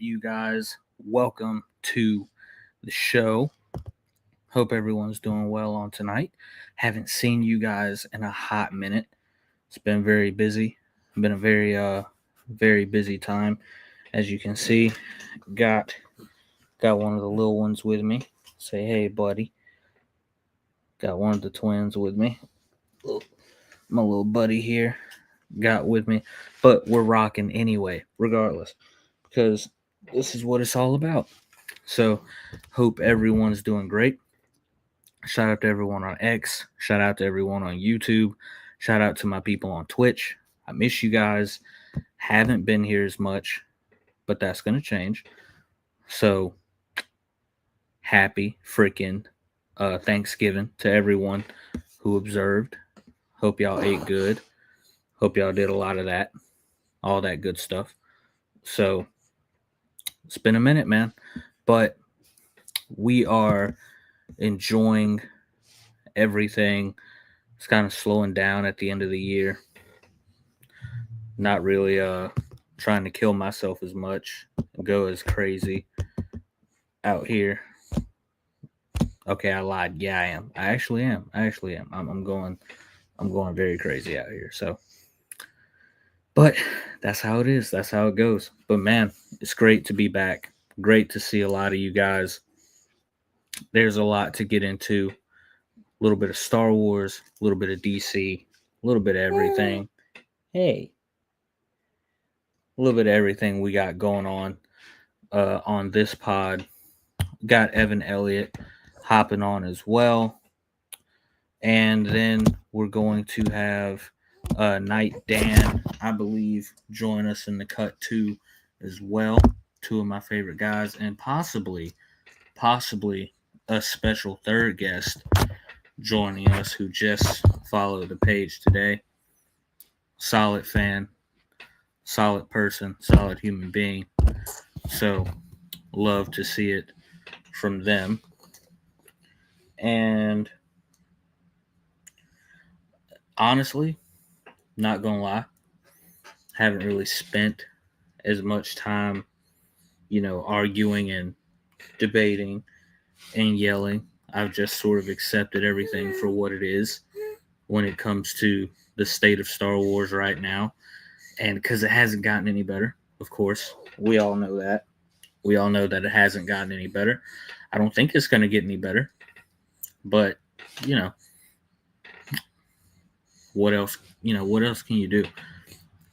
you guys? Welcome to the show. Hope everyone's doing well on tonight. Haven't seen you guys in a hot minute. It's been very busy. Been a very busy time. As you can see, got got one of the little ones with me. Say hey, buddy. Got one of the twins with me. My little buddy here got with me, but we're rocking anyway, regardless, because this is what it's all about. So, hope everyone's doing great. Shout out to everyone on X. Shout out to everyone on YouTube. Shout out to my people on Twitch. I miss you guys. Haven't been here as much, but that's going to change. So, happy freaking Thanksgiving to everyone who observed. Hope y'all ate good. Hope y'all did a lot of that. All that good stuff. So, it's been a minute, man. But we are enjoying everything. It's kind of slowing down at the end of the year. Not really trying to kill myself as much and go as crazy out here. Okay, I lied. Yeah, I am. I actually am. I'm going very crazy out here. So, but that's how it is. That's how it goes. But man, it's great to be back. Great to see a lot of you guys. There's a lot to get into. A little bit of Star Wars, a little bit of DC, a little bit of everything. Hey, a little bit of everything we got going on this pod. Got Evan Elliott hopping on as well. And then we're going to have Knight Dan, I believe, join us in the cut too as well. Two of my favorite guys, and possibly a special third guest joining us who just followed the page today. Solid fan, solid person, solid human being. So love to see it from them. And honestly, not gonna lie, haven't really spent as much time, arguing and debating and yelling. I've just sort of accepted everything for what it is when it comes to the state of Star Wars right now. And because it hasn't gotten any better, of course, we all know that. We all know that it hasn't gotten any better. I don't think it's going to get any better. But, what else? What else can you do?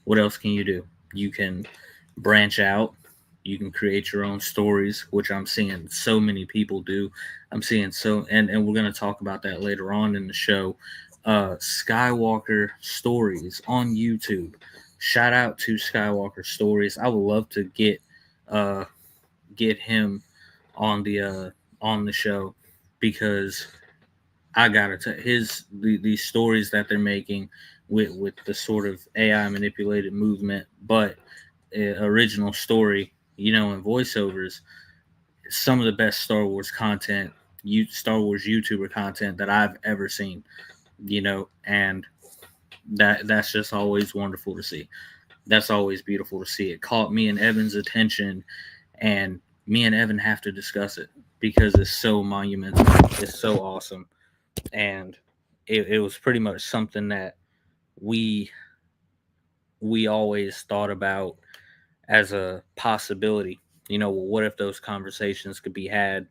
What else can you do? You can branch out. You can create your own stories, which I'm seeing so many people do. I'm seeing and we're going to talk about that later on in the show. Skywalker Stories on YouTube. Shout out to Skywalker Stories. I would love to get him on the show, because I gotta tell these stories that they're making with the sort of AI manipulated movement, but original story, and voiceovers. Some of the best Star Wars content, Star Wars YouTuber content that I've ever seen. And that's just always wonderful to see. That's always beautiful to see. It caught me and Evan's attention, and me and Evan have to discuss it because it's so monumental. It's so awesome. And it was pretty much something that we always thought about as a possibility. What if those conversations could be had?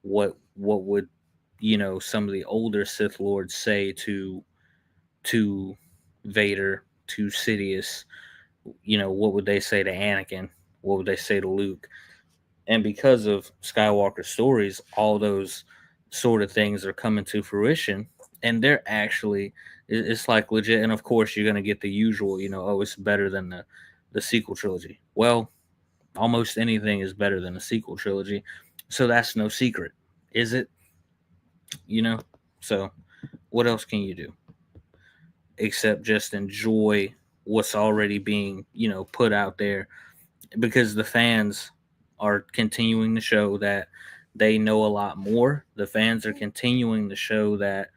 What would some of the older Sith Lords say to Vader, to Sidious? What would they say to Anakin? What would they say to Luke? And because of Skywalker Stories, all those sort of things are coming to fruition, and they're actually, it's like legit. And of course, you're gonna get the usual, oh, it's better than the sequel trilogy. Well, almost anything is better than a sequel trilogy, so that's no secret, is it? So what else can you do except just enjoy what's already being, put out there, because the fans are continuing to show that they know a lot more. The fans are continuing to show that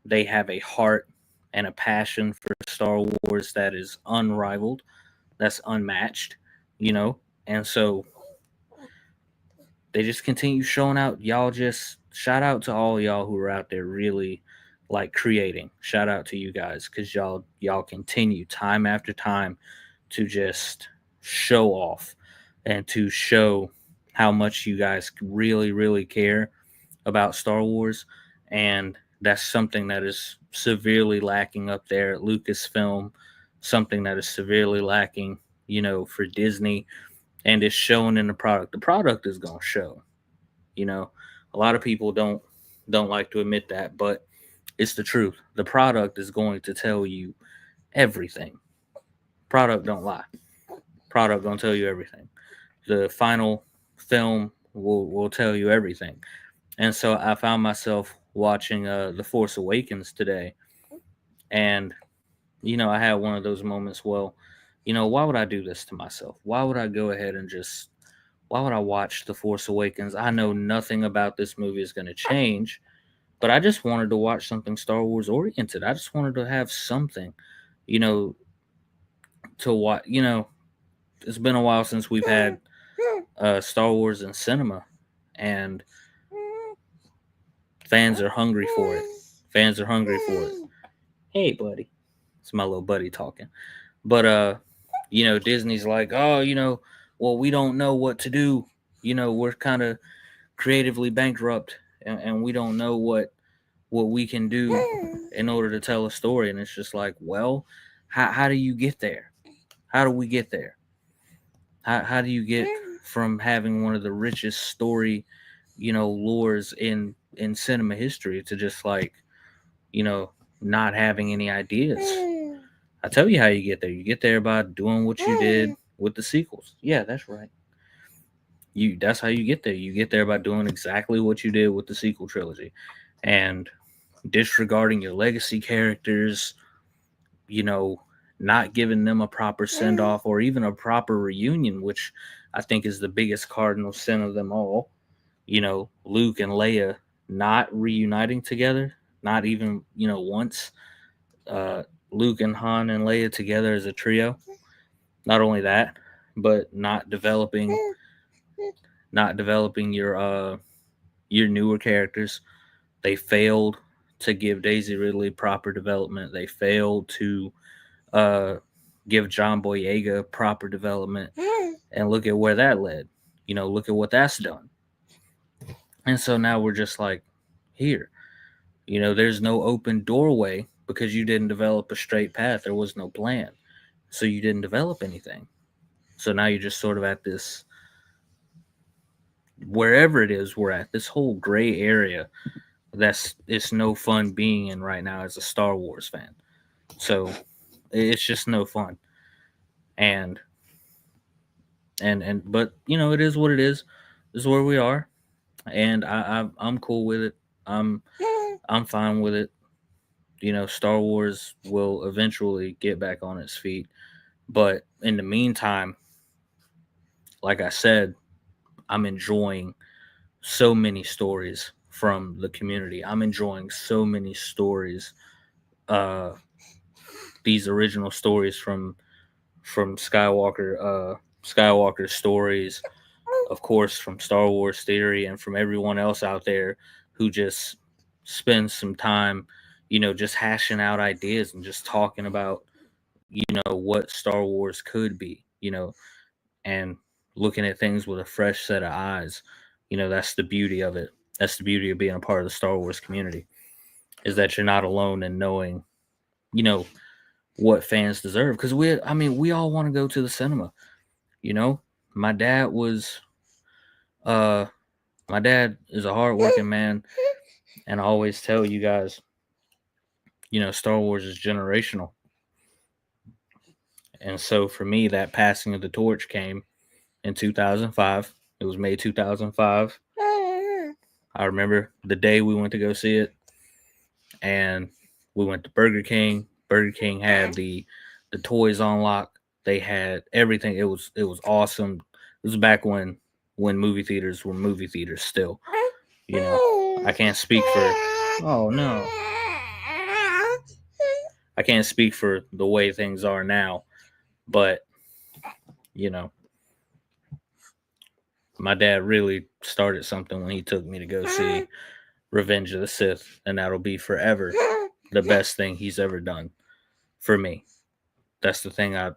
they have a heart and a passion for Star Wars that is unrivaled, that's unmatched, and so they just continue showing out. Y'all just shout out to all y'all who are out there really like creating. Shout out to you guys because y'all continue time after time to just show off and to show how much you guys really care about Star Wars. And that's something that is severely lacking up there at Lucasfilm, something that is severely lacking, for Disney, and it's showing in the product. The product is going to show. A lot of people don't like to admit that, but it's the truth. The product is going to tell you everything. Product don't lie. Product gonna tell you everything. The final film will tell you everything. And so I found myself watching The Force Awakens today, and I had one of those moments. Well, why would I do this to myself? Why would I go ahead and why would I watch The Force Awakens? I know nothing about this movie is going to change, but I just wanted to watch something Star Wars oriented. I just wanted to have something, you know, to watch. It's been a while since we've had Star Wars in cinema, and fans are hungry for it. Fans are hungry for it. Hey, buddy. It's my little buddy talking. But Disney's like, oh, well, we don't know what to do. We're kind of creatively bankrupt, and we don't know what we can do in order to tell a story. And it's just like, well, how do you get there? How do we get there? How do you get from having one of the richest story, lores in cinema history to just like, not having any ideas? I tell you how you get there. You get there by doing what you did with the sequels. Yeah, that's right. That's how you get there. You get there by doing exactly what you did with the sequel trilogy, and disregarding your legacy characters, not giving them a proper send off or even a proper reunion, which I think is the biggest cardinal sin of them all. Luke and Leia not reuniting together, not even, once. Luke and Han and Leia together as a trio. Not only that, but not developing your newer characters. They failed to give Daisy Ridley proper development. They failed to give John Boyega proper development. And look at where that led. Look at what that's done. And so now we're just like, here. There's no open doorway because you didn't develop a straight path. There was no plan. So you didn't develop anything. So now you're just sort of at this, wherever it is we're at, this whole gray area it's no fun being in right now as a Star Wars fan. So it's just no fun. And but it is what it is. This is where we are, and I'm cool with it. I'm fine with it. Star Wars will eventually get back on its feet, but in the meantime, like I said, I'm enjoying so many stories from the community. I'm enjoying so many stories, these original stories from Skywalker stories, of course, from Star Wars Theory, and from everyone else out there who just spends some time, just hashing out ideas and just talking about, what Star Wars could be, and looking at things with a fresh set of eyes. That's the beauty of it. That's the beauty of being a part of the Star Wars community, is that you're not alone in knowing, what fans deserve. Because we all want to go to the cinema. My dad is a hardworking man, and I always tell you guys, Star Wars is generational. And so for me, that passing of the torch came in 2005. It was May 2005. I remember the day we went to go see it, and we went to Burger King. Burger King had the toys on lock. They had everything. It was awesome. It was back when movie theaters were movie theaters still. I can't speak for, oh no. I can't speak for the way things are now, but my dad really started something when he took me to go see Revenge of the Sith, and that'll be forever the best thing he's ever done for me. That's the thing I'm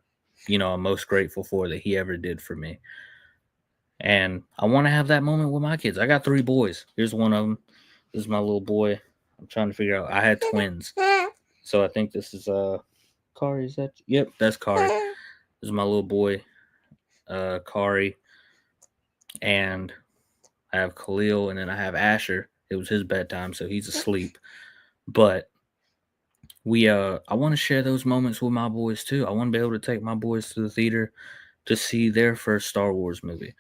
most grateful for that he ever did for me. And I want to have that moment with my kids. I got 3 boys. Here's one of them. This is my little boy. I'm trying to figure out. I had twins, so I think this is Kari. Is that? Yep, that's Kari. This is my little boy, Kari, and I have Khalil, and then I have Asher. It was his bedtime, so he's asleep. But I want to share those moments with my boys too. I want to be able to take my boys to the theater to see their first Star Wars movie,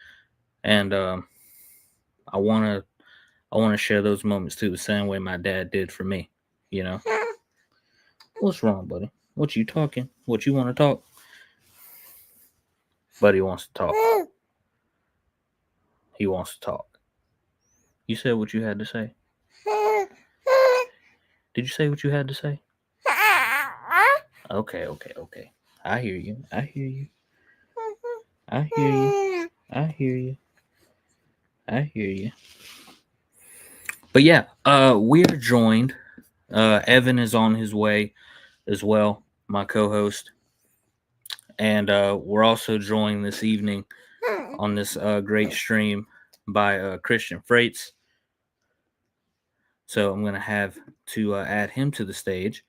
and I want to share those moments too, the same way my dad did for me. What's wrong, buddy? What you talking? What you want to talk? Buddy wants to talk. He wants to talk. You said what you had to say. Did you say what you had to say? Okay. I hear you. But yeah, we're joined. Evan is on his way as well, my co-host. And we're also joined this evening on this great stream by Christian Freights. So I'm going to have to add him to the stage.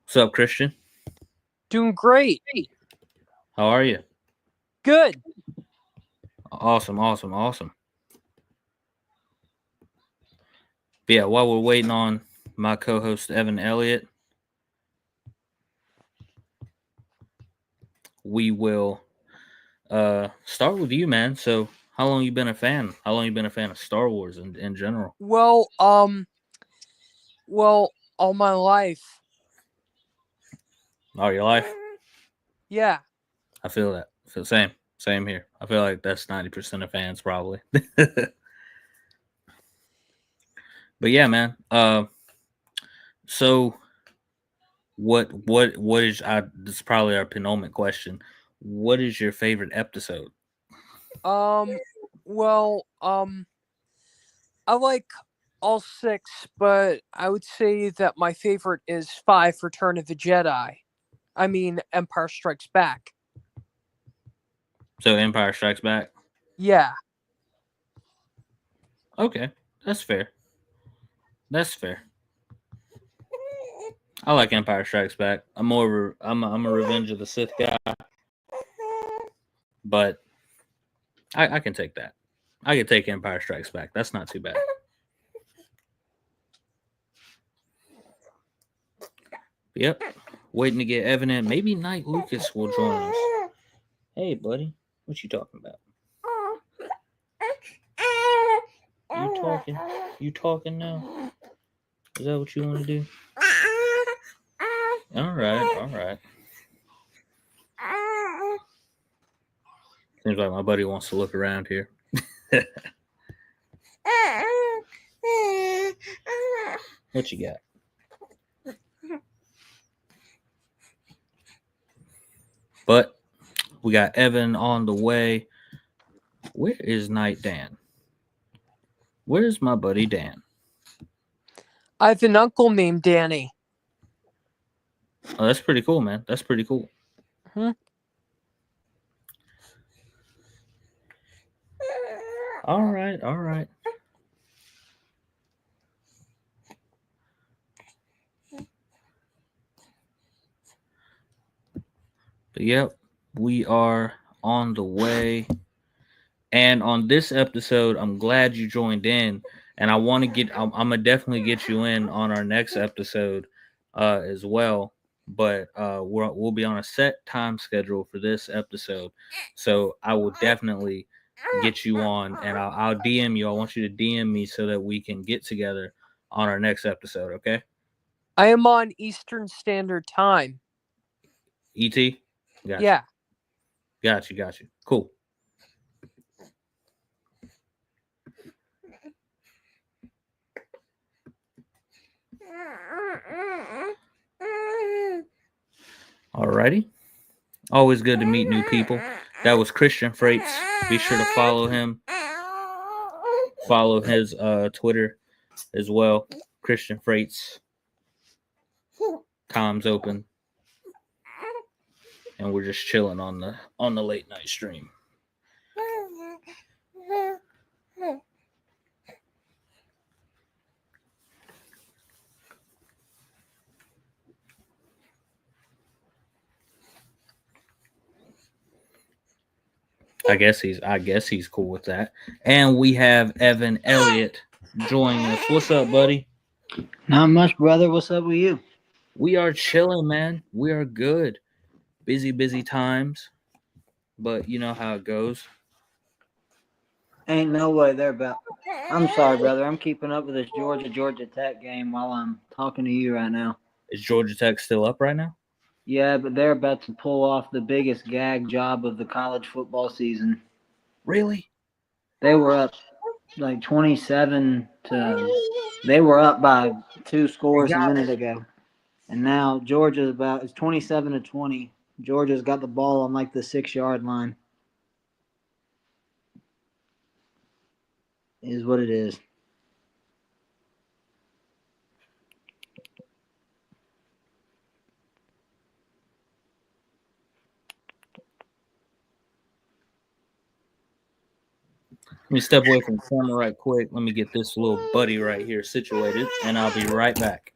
What's up, Christian? Doing great. How are you? Good. Awesome. But yeah, while we're waiting on my co-host Evan Elliott, we will start with you, man. So how long you been a fan? How long you been a fan of Star Wars in general? Well, all my life. All your life? Yeah. I feel that. I feel the same here. I feel like that's 90% of fans probably. But yeah, man. So what is this is probably our penultimate question. What is your favorite episode? I like all 6, but I would say that my favorite is 5, Return of the Jedi. I mean, Empire Strikes Back. So Empire Strikes Back? Yeah. Okay, that's fair. I like Empire Strikes Back. I'm a Revenge of the Sith guy, but I can take that. I can take Empire Strikes Back. That's not too bad. Yep. Waiting to get Evan in. Maybe Knight Lucas will join us. Hey, buddy. What you talking about? You talking now? Is that what you want to do? All right. Seems like my buddy wants to look around here. What you got? But we got Evan on the way. Where is Knight Dan? Where's my buddy Dan? I have an uncle named Danny. Oh, that's pretty cool, man. That's pretty cool. All right. But yep, we are on the way. And on this episode, I'm glad you joined in. And I want to I'm gonna definitely get you in on our next episode as well. But we'll be on a set time schedule for this episode. So I will definitely get you on, and I'll DM you. I want you to DM me so that we can get together on our next episode, okay? I am on Eastern Standard Time. ET? Yeah. Got you. Cool. Alrighty. Always good to meet new people. That was Christian Freights. Be sure to follow him Follow his Twitter as well. Christian Freight's comms open, and we're just chilling on the late night stream. I guess he's cool with that. And we have Evan Elliott joining us. What's up, buddy? Not much, brother. What's up with you? We are chilling, man. We are good. Busy times, but you know how it goes. Ain't no way they're about. I'm sorry, brother. I'm keeping up with this Georgia Tech game while I'm talking to you right now. Is Georgia Tech still up right now? Yeah, but they're about to pull off the biggest gag job of the college football season. Really? They were up like 27 to. They were up by 2 scores a minute ago, and now it's 27-20. Georgia's got the ball on like the 6-yard line. Is what it is. Let me step away from the camera right quick. Let me get this little buddy right here situated, and I'll be right back.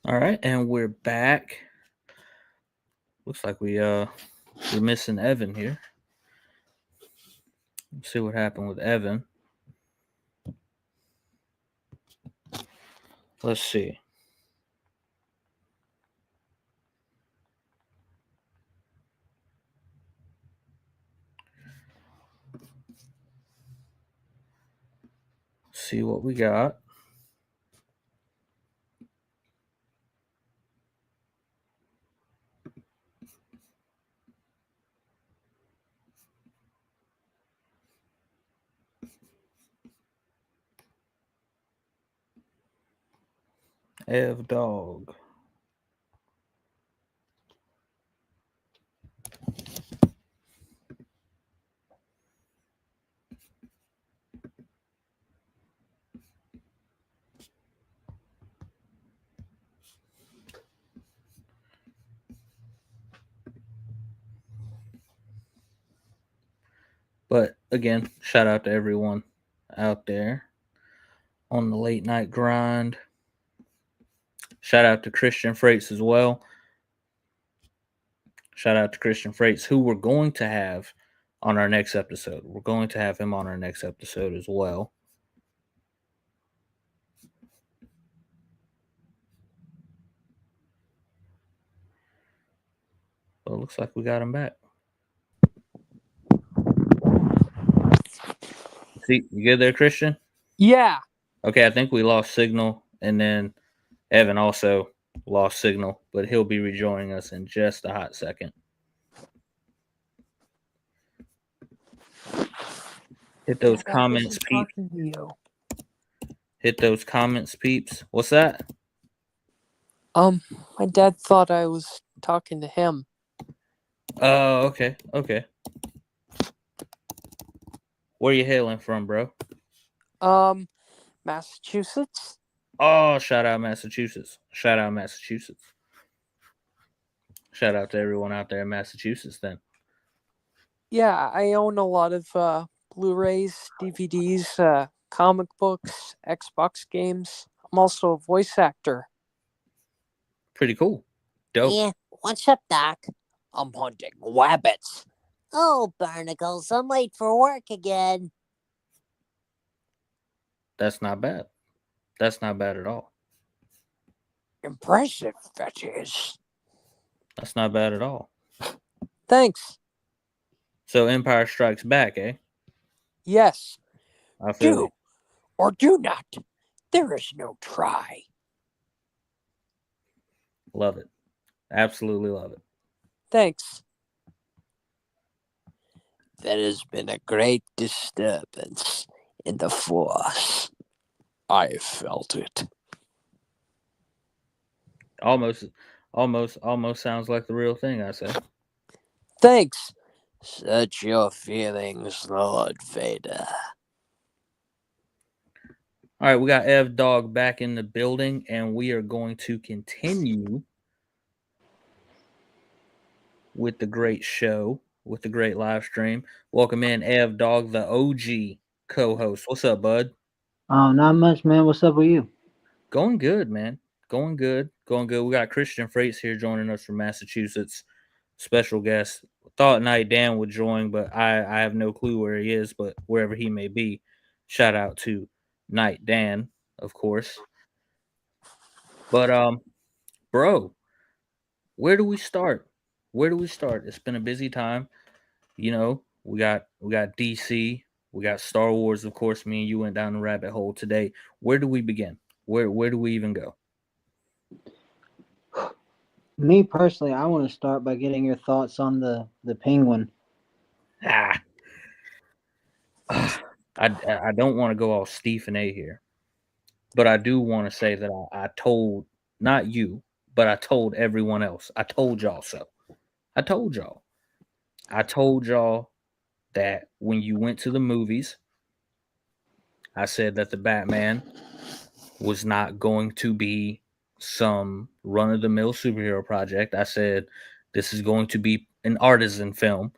All right, and we're back. Looks like we're missing Evan here. Let's see what happened with Evan. Let's see. See what we got. Ev Dog. But again, shout out to everyone out there on the late night grind. Shout out to Christian Freights as well. Shout out to Christian Freights, who we're going to have on our next episode. We're going to have him on our next episode as well. But it looks like we got him back. See, you good there, Christian? Yeah. Okay, I think we lost signal, and then Evan also lost signal, but he'll be rejoining us in just a hot second. Hit those comments, Pete. Hit those comments, peeps. What's that? My dad thought I was talking to him. Oh, okay. Where you hailing from, bro? Massachusetts? Oh, shout out Massachusetts. Shout out to everyone out there in Massachusetts then. Yeah, I own a lot of Blu-rays, DVDs, comic books, Xbox games. I'm also a voice actor. Pretty cool. Dope. Yeah, what's up, Doc? I'm hunting rabbits. Oh, barnacles, I'm late for work again. That's not bad. That's not bad at all. Impressive, that is. That's not bad at all. Thanks. So Empire Strikes Back, eh? Yes. I feel you. Or do not. There is no try. Love it. Absolutely love it. Thanks. There has been a great disturbance in the Force. I felt it. Almost sounds like the real thing, I say. Thanks. Search your feelings, Lord Vader. All right, we got Ev Dog back in the building, and we are going to continue with the great show, with the great live stream. Welcome in, Ev Dog, the OG co-host. What's up, bud? Not much, man. What's up with you? Going good, man. Going good. We got Christian Freights here joining us from Massachusetts. Special guest. Thought Night Dan would join, but I have no clue where he is, but wherever he may be, shout out to Night Dan, of course. But bro, where do we start? It's been a busy time. You know, we got DC, we got Star Wars, of course. Me and you went down the rabbit hole today. Where do we begin? Where do we even go? Me personally, I want to start by getting your thoughts on the Penguin. I don't want to go all Stephen A here, but I do want to say that I told, not you, but I told everyone else. I told y'all so. I told y'all that when you went to the movies, I said that the Batman was not going to be some run-of-the-mill superhero project. I said this is going to be an artisan film,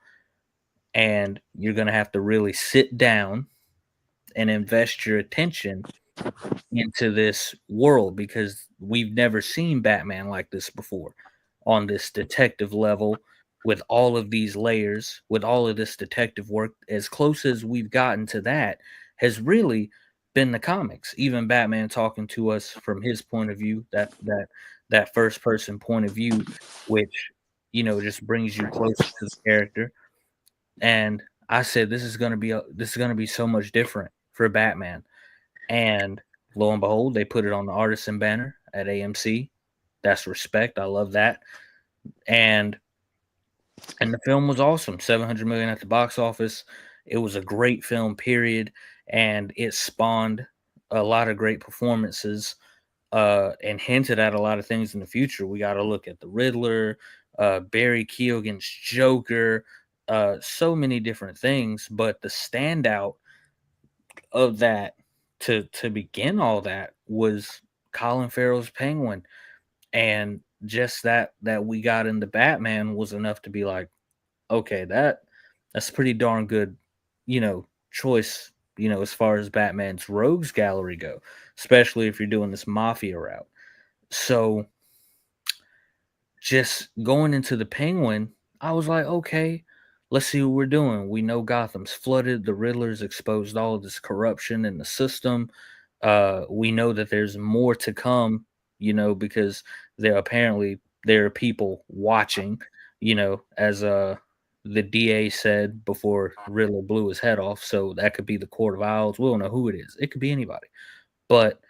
and you're going to have to really sit down and invest your attention into this world because we've never seen Batman like this before on this detective level with all of these layers, with all of this detective work. As close as we've gotten to that has really been the comics. Even Batman talking to us from his point of view, that first person point of view, which just brings you closer to the character. And I said this is going to be so much different for Batman. And lo and behold, they put it on the artisan banner at AMC. That's respect. I love that. And the film was awesome. 700 million at the box office. It was a great film, period. And it spawned a lot of great performances and hinted at a lot of things in the future. We got to look at the Riddler, Barry Keoghan's Joker, so many different things. But the standout of that to begin all that was Colin Farrell's Penguin, and just that we got into Batman was enough to be like, okay, that's pretty darn good, choice, as far as Batman's rogues gallery go, especially if you're doing this mafia route. So just going into the Penguin, I was like, okay, let's see what we're doing. We know Gotham's flooded. The Riddler's exposed all of this corruption in the system. We know that there's more to come, because there are people watching, as the DA said before Riddler blew his head off. So that could be the Court of Owls. We don't know who it is. It could be anybody. But,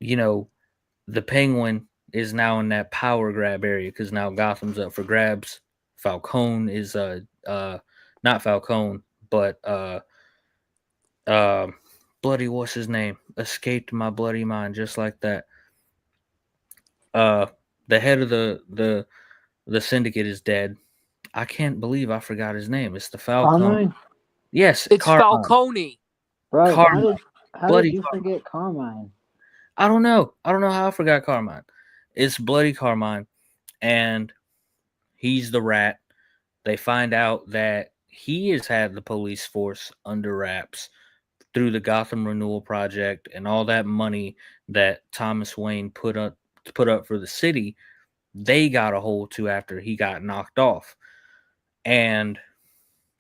the Penguin is now in that power grab area because now Gotham's up for grabs. Falcone is not Falcone, but bloody what's his name? Escaped my bloody mind just like that. The head of the syndicate is dead. I can't believe I forgot his name. It's the Falcon. Carmine? Yes, It's Carmine. Falcone. Right. Carmine. How Bloody did you Carmine. forget Carmine? I don't know. I don't know how I forgot Carmine. It's bloody Carmine, and he's the rat. They find out that he has had the police force under wraps through the Gotham Renewal Project and all that money that Thomas Wayne put up for the city. They got a hold to after he got knocked off, and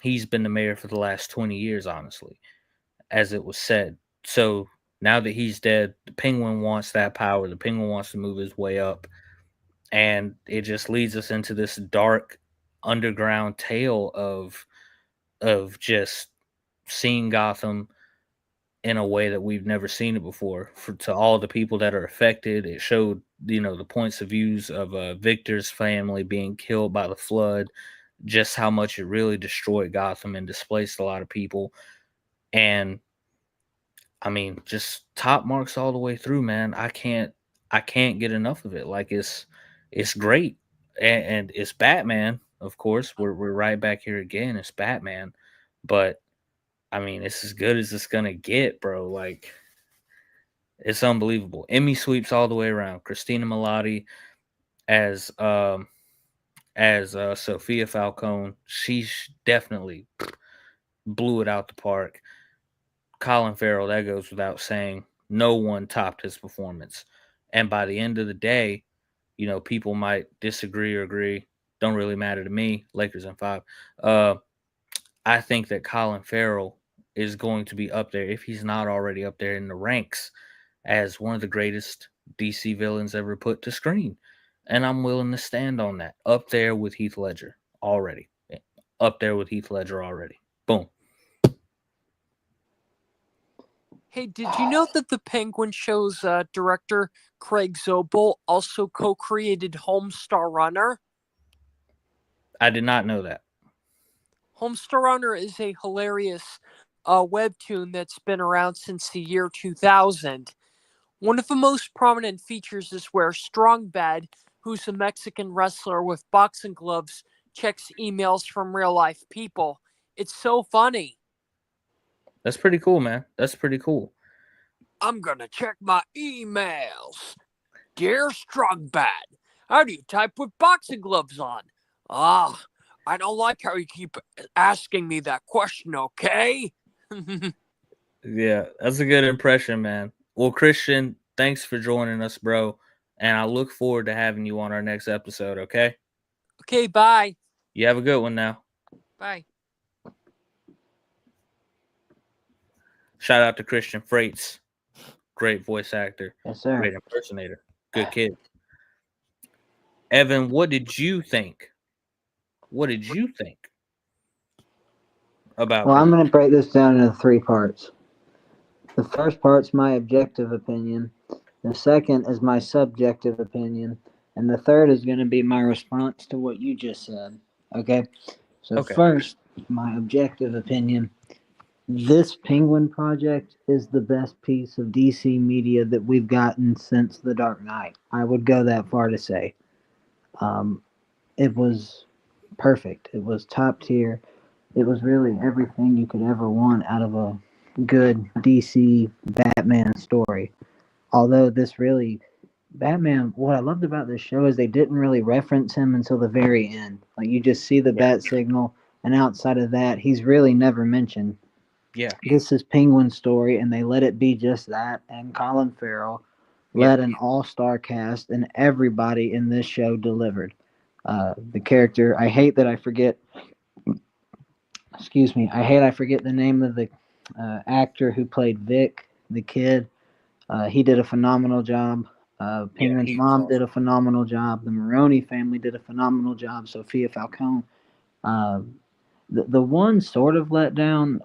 he's been the mayor for the last 20 years, honestly, as it was said. So now that he's dead, the Penguin wants that power. The Penguin wants to move his way up, and it just leads us into this dark underground tale of just seeing Gotham in a way that we've never seen it before. To all the people that are affected, it showed the points of views of Victor's family being killed by the flood, just how much it really destroyed Gotham and displaced a lot of people. And I mean, just top marks all the way through, man. I can't get enough of it. Like it's great, and it's Batman. Of course, we're right back here again. It's Batman, but I mean, it's as good as it's gonna get, bro. Like it's unbelievable. Emmy sweeps all the way around. Christina Milioti as Sophia Falcone, she's definitely blew it out the park. Colin Farrell, that goes without saying. No one topped his performance. And by the end of the day, people might disagree or agree. Don't really matter to me. Lakers in 5. I think that Colin Farrell is going to be up there, if he's not already up there in the ranks, as one of the greatest DC villains ever put to screen. And I'm willing to stand on that. Up there with Heath Ledger already. Up there with Heath Ledger already. Boom. Hey, did you know that the Penguin show's director, Craig Zobel, also co-created Homestar Runner? I did not know that. Homestar Runner is a hilarious webtoon that's been around since the year 2000. One of the most prominent features is where Strong Bad, who's a Mexican wrestler with boxing gloves, checks emails from real-life people. It's so funny. That's pretty cool, man. That's pretty cool. I'm gonna check my emails. Dear Strong Bad, how do you type with boxing gloves on? I don't like how you keep asking me that question, okay? Yeah, that's a good impression, man. Well, Christian, thanks for joining us, bro. And I look forward to having you on our next episode, okay? Okay, bye. You have a good one now. Bye. Shout out to Christian Freights. Great voice actor. Yes, sir. Great impersonator. Good kid. Evan, what did you think? What did you think about Well, I'm this? going to break this down into 3 parts. The first part's my objective opinion. The second is my subjective opinion. And the third is going to be my response to what you just said. Okay? So Okay. First, my objective opinion. This Penguin project is the best piece of DC media that we've gotten since The Dark Knight. I would go that far to say. It was perfect. It was top tier. It was really everything you could ever want out of a good DC Batman story. Although Batman, what I loved about this show is they didn't really reference him until the very end. Like you just see the bat signal, and outside of that, he's really never mentioned. Yeah. This is Penguin's story, and they let it be just that. And Colin Farrell led an all-star cast, and everybody in this show delivered. The character, I hate that I forget. Excuse me. I forget the name of the actor who played Vic, the kid. He did a phenomenal job. Penguin's mom did a phenomenal job. The Maroney family did a phenomenal job. Sophia Falcone. The one sort of let down,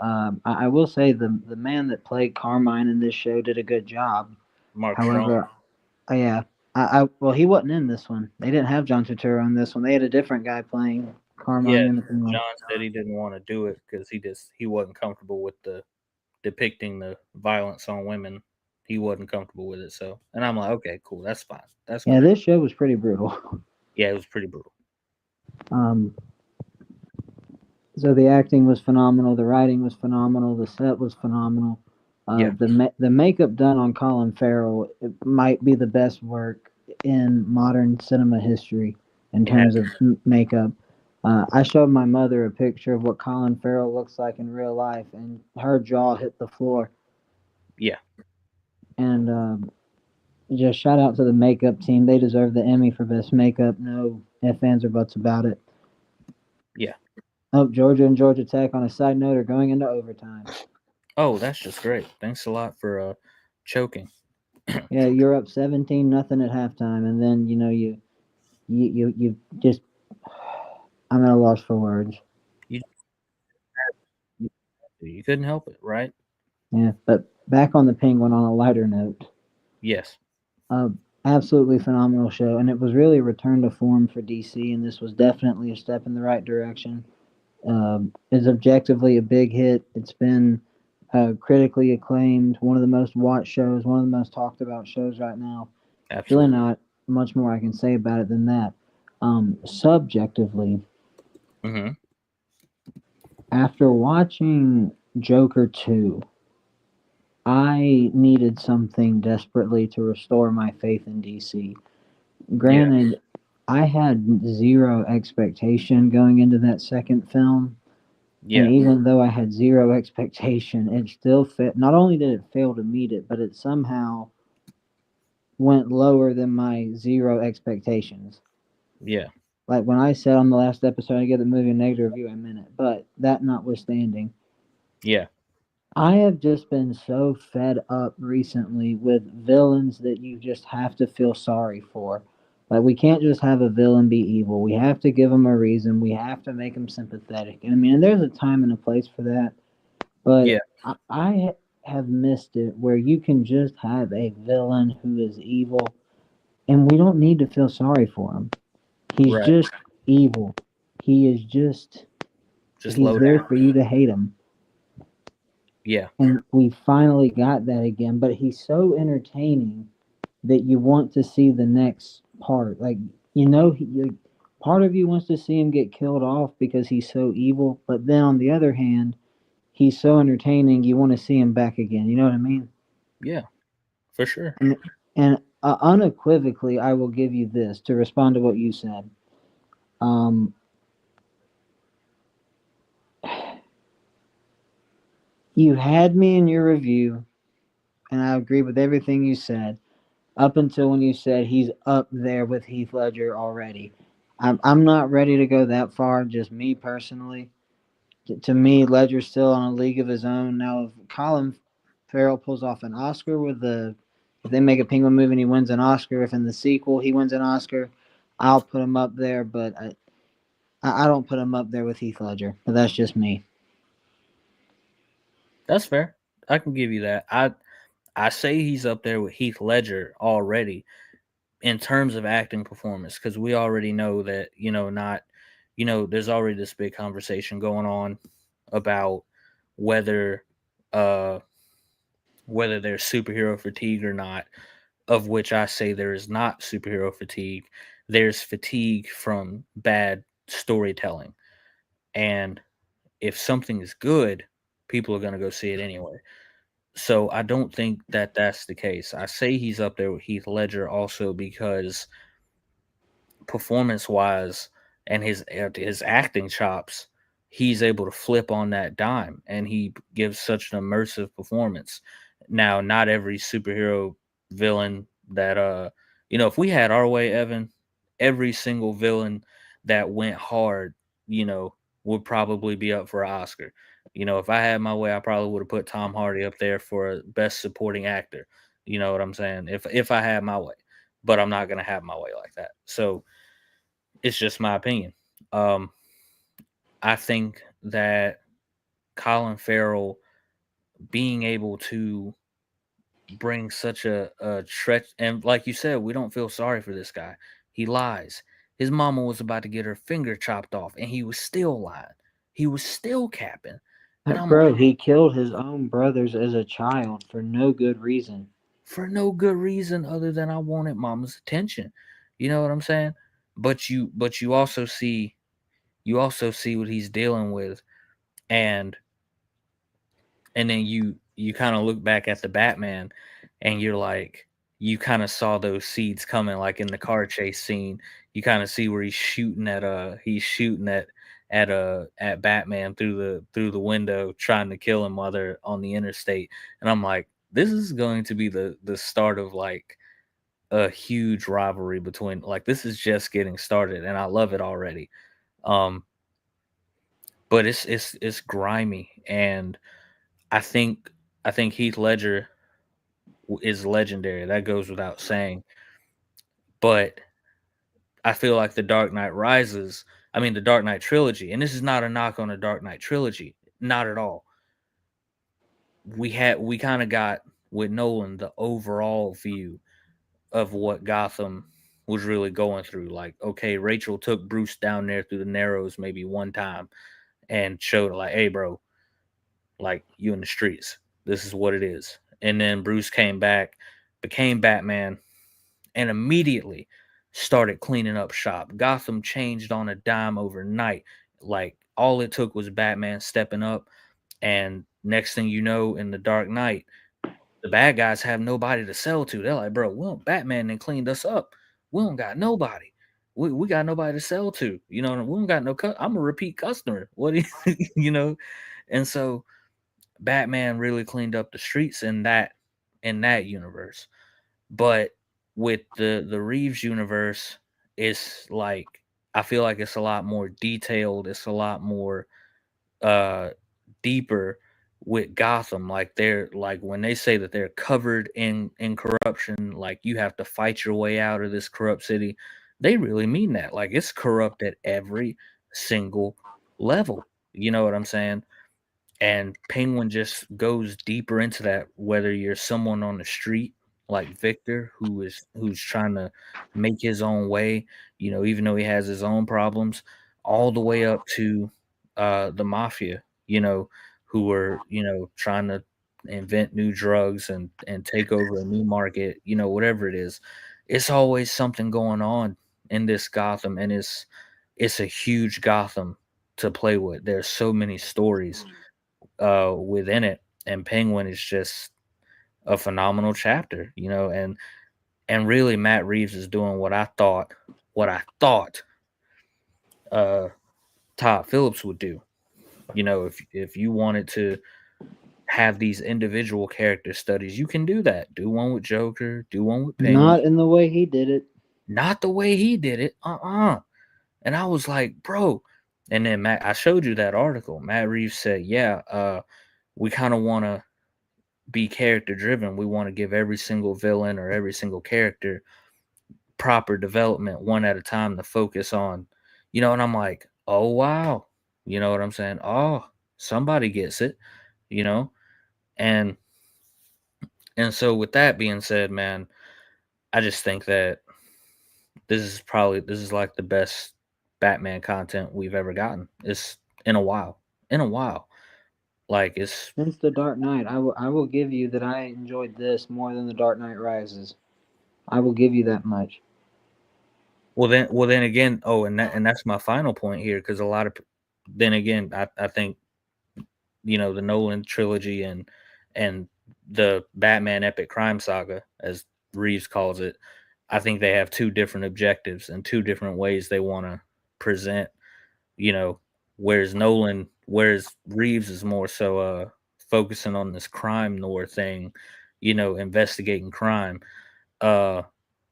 I will say the man that played Carmine in this show did a good job. Mark However, yeah, well, he wasn't in this one. They didn't have John Turturro in this one. They had a different guy playing Carmine in the Penguin. John said he didn't want to do it because he wasn't comfortable with the depicting the violence on women, he wasn't comfortable with it. So, and I'm like, okay, cool, that's fine. That's Yeah, cool. this show was pretty brutal. Yeah, it was pretty brutal. Um, so the acting was phenomenal, the writing was phenomenal, the set was phenomenal. Yeah. The makeup done on Colin Farrell, it might be the best work in modern cinema history in terms of makeup. I showed my mother a picture of what Colin Farrell looks like in real life, and her jaw hit the floor. Yeah. And just shout out to the makeup team. They deserve the Emmy for best makeup. No ifs, ands, or buts about it. Yeah. Oh, Georgia and Georgia Tech, on a side note, are going into overtime. Oh, that's just great. Thanks a lot for choking. Yeah, you're up 17-0 at halftime, and then you just. I'm at a loss for words. You couldn't help it, right? Yeah, but back on the Penguin on a lighter note. Yes. Uh, Absolutely phenomenal show, and it was really a return to form for DC, and this was definitely a step in the right direction. It's objectively a big hit. It's been critically acclaimed, one of the most watched shows, one of the most talked about shows right now. Absolutely. Really not much more I can say about it than that. Subjectively, Mm-hmm. after watching Joker 2, I needed something desperately to restore my faith in DC. Granted, I had zero expectation going into that second film. Yeah. And even though I had zero expectation, it still fit. Not only did it fail to meet it, but it somehow went lower than my zero expectations. Yeah. Like when I said on the last episode I give the movie a negative review, I meant it. But that notwithstanding, Yeah. I have just been so fed up recently with villains that you just have to feel sorry for. Like we can't just have a villain be evil. We have to give them a reason. We have to make them sympathetic. And I mean, there's a time and a place for that. But Yeah. I have missed it where you can just have a villain who is evil, and we don't need to feel sorry for him. He's Right. just evil. He is just he's low there down. for you to hate him. Yeah. And we finally got that again, but he's so entertaining that you want to see the next part. Like, part of you wants to see him get killed off because he's so evil, but then on the other hand, he's so entertaining, you want to see him back again. You know what I mean? Yeah. For sure. And unequivocally, I will give you this to respond to what you said. Um, you had me in your review, and I agree with everything you said, up until when you said he's up there with Heath Ledger already. I'm not ready to go that far, just me personally. To me, Ledger's still on a league of his own. Now, if Colin Farrell pulls off an Oscar if they make a Penguin movie and he wins an Oscar, if in the sequel he wins an Oscar, I'll put him up there. But I don't put him up there with Heath Ledger. But that's just me. That's fair. I can give you that. I say he's up there with Heath Ledger already in terms of acting performance, because we already know that, there's already this big conversation going on about whether whether there's superhero fatigue or not, of which I say there is not superhero fatigue. There's fatigue from bad storytelling. And if something is good, people are going to go see it anyway. So I don't think that that's the case. I say he's up there with Heath Ledger also because performance-wise and his acting chops, he's able to flip on that dime and he gives such an immersive performance. Now, not every superhero villain that if we had our way, Evan, every single villain that went hard, would probably be up for an Oscar. If I had my way, I probably would have put Tom Hardy up there for best supporting actor. You know what I'm saying? If I had my way, but I'm not gonna have my way like that. So it's just my opinion. Um, I think that Colin Farrell being able to bring such a stretch, and like you said, we don't feel sorry for this guy. He lies. His mama was about to get her finger chopped off, and he was still lying. He was still capping. And I'm Bro, like, he killed his own brothers as a child for no good reason. for no good reason other than I wanted mama's attention. You know what I'm saying? But you also see what he's dealing with, and then you kind of look back at the Batman, and you're like, you kind of saw those seeds coming, like in the car chase scene. You kind of see where he's shooting at Batman through the window, trying to kill him while they're on the interstate. And I'm like, this is going to be the start of like a huge rivalry between, like, this is just getting started, and I love it already. Um, but it's grimy, and I think I think Heath Ledger is legendary. That goes without saying. But I feel like the Dark Knight Rises, I mean the Dark Knight trilogy, and this is not a knock on the Dark Knight trilogy, not at all. We kind of got with Nolan the overall view of what Gotham was really going through. Like, okay, Rachel took Bruce down there through the Narrows maybe one time and showed like, hey, bro, like, you in the streets. This is what it is. And then Bruce came back, became Batman, and immediately started cleaning up shop. Gotham changed on a dime overnight. Like, all it took was Batman stepping up, and next thing you know, in the Dark Knight, the bad guys have nobody to sell to. They're like, bro, well, Batman then cleaned us up. We don't got nobody. We got nobody to sell to. You know, we don't got no I'm a repeat customer. What do you, you know? And so Batman really cleaned up the streets in that universe. But with the Reeves universe, it's like, I feel like it's a lot more detailed. It's a lot more uh deeper with Gotham. Like, they're like, when they say that they're covered in corruption, like you have to fight your way out of this corrupt city, they really mean that. Like, it's corrupt at every single level. You know what I'm saying? And Penguin just goes deeper into that, whether you're someone on the street like Victor, who's trying to make his own way, you know, even though he has his own problems, all the way up to the mafia, you know, who are, you know, trying to invent new drugs and take over a new market, you know, whatever it is. It's always something going on in this Gotham, and it's a huge Gotham to play with. There's so many stories within it, and Penguin is just a phenomenal chapter, you know. And really, Matt Reeves is doing what I thought uh Todd Phillips would do. You know, if you wanted to have these individual character studies, you can do that. Do one with Joker, do one with Penguin. Not in the way he did it. Not the way he did it. And I was like, bro. And then Matt, I showed you that article. Matt Reeves said, yeah, we kind of want to be character driven. We want to give every single villain or every single character proper development one at a time to focus on, you know. And I'm like, oh wow, you know what I'm saying? Oh, somebody gets it, you know. And so with that being said, man, I just think that this is like the best Batman content we've ever gotten. It's in a while. In a while. Like, it's Since the Dark Knight, I will give you that I enjoyed this more than the Dark Knight Rises. I will give you that much. well then again, oh, and that's my final point here, because a lot of, then again, I think, you know, the Nolan trilogy and the Batman epic crime saga, as Reeves calls it, I think they have two different objectives and two different ways they want to present, you know, whereas Reeves is more so focusing on this crime noir thing, you know, investigating crime. uh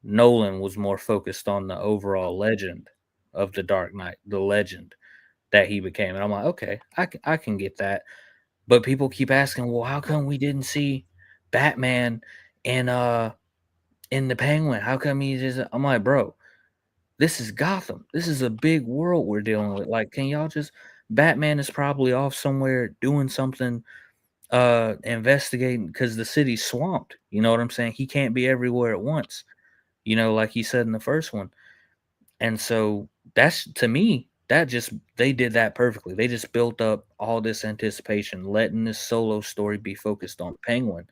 Nolan was more focused on the overall legend of the Dark Knight, the legend that he became. And I'm like, okay, I can get that. But people keep asking, well, how come we didn't see Batman in the Penguin? How come he just, I'm like, bro, this is Gotham. This is a big world we're dealing with. Like, can y'all just, Batman is probably off somewhere doing something, investigating, because the city's swamped. You know what I'm saying? He can't be everywhere at once, you know, like he said in the first one. And so that's, to me, they did that perfectly. They just built up all this anticipation, letting this solo story be focused on Penguin.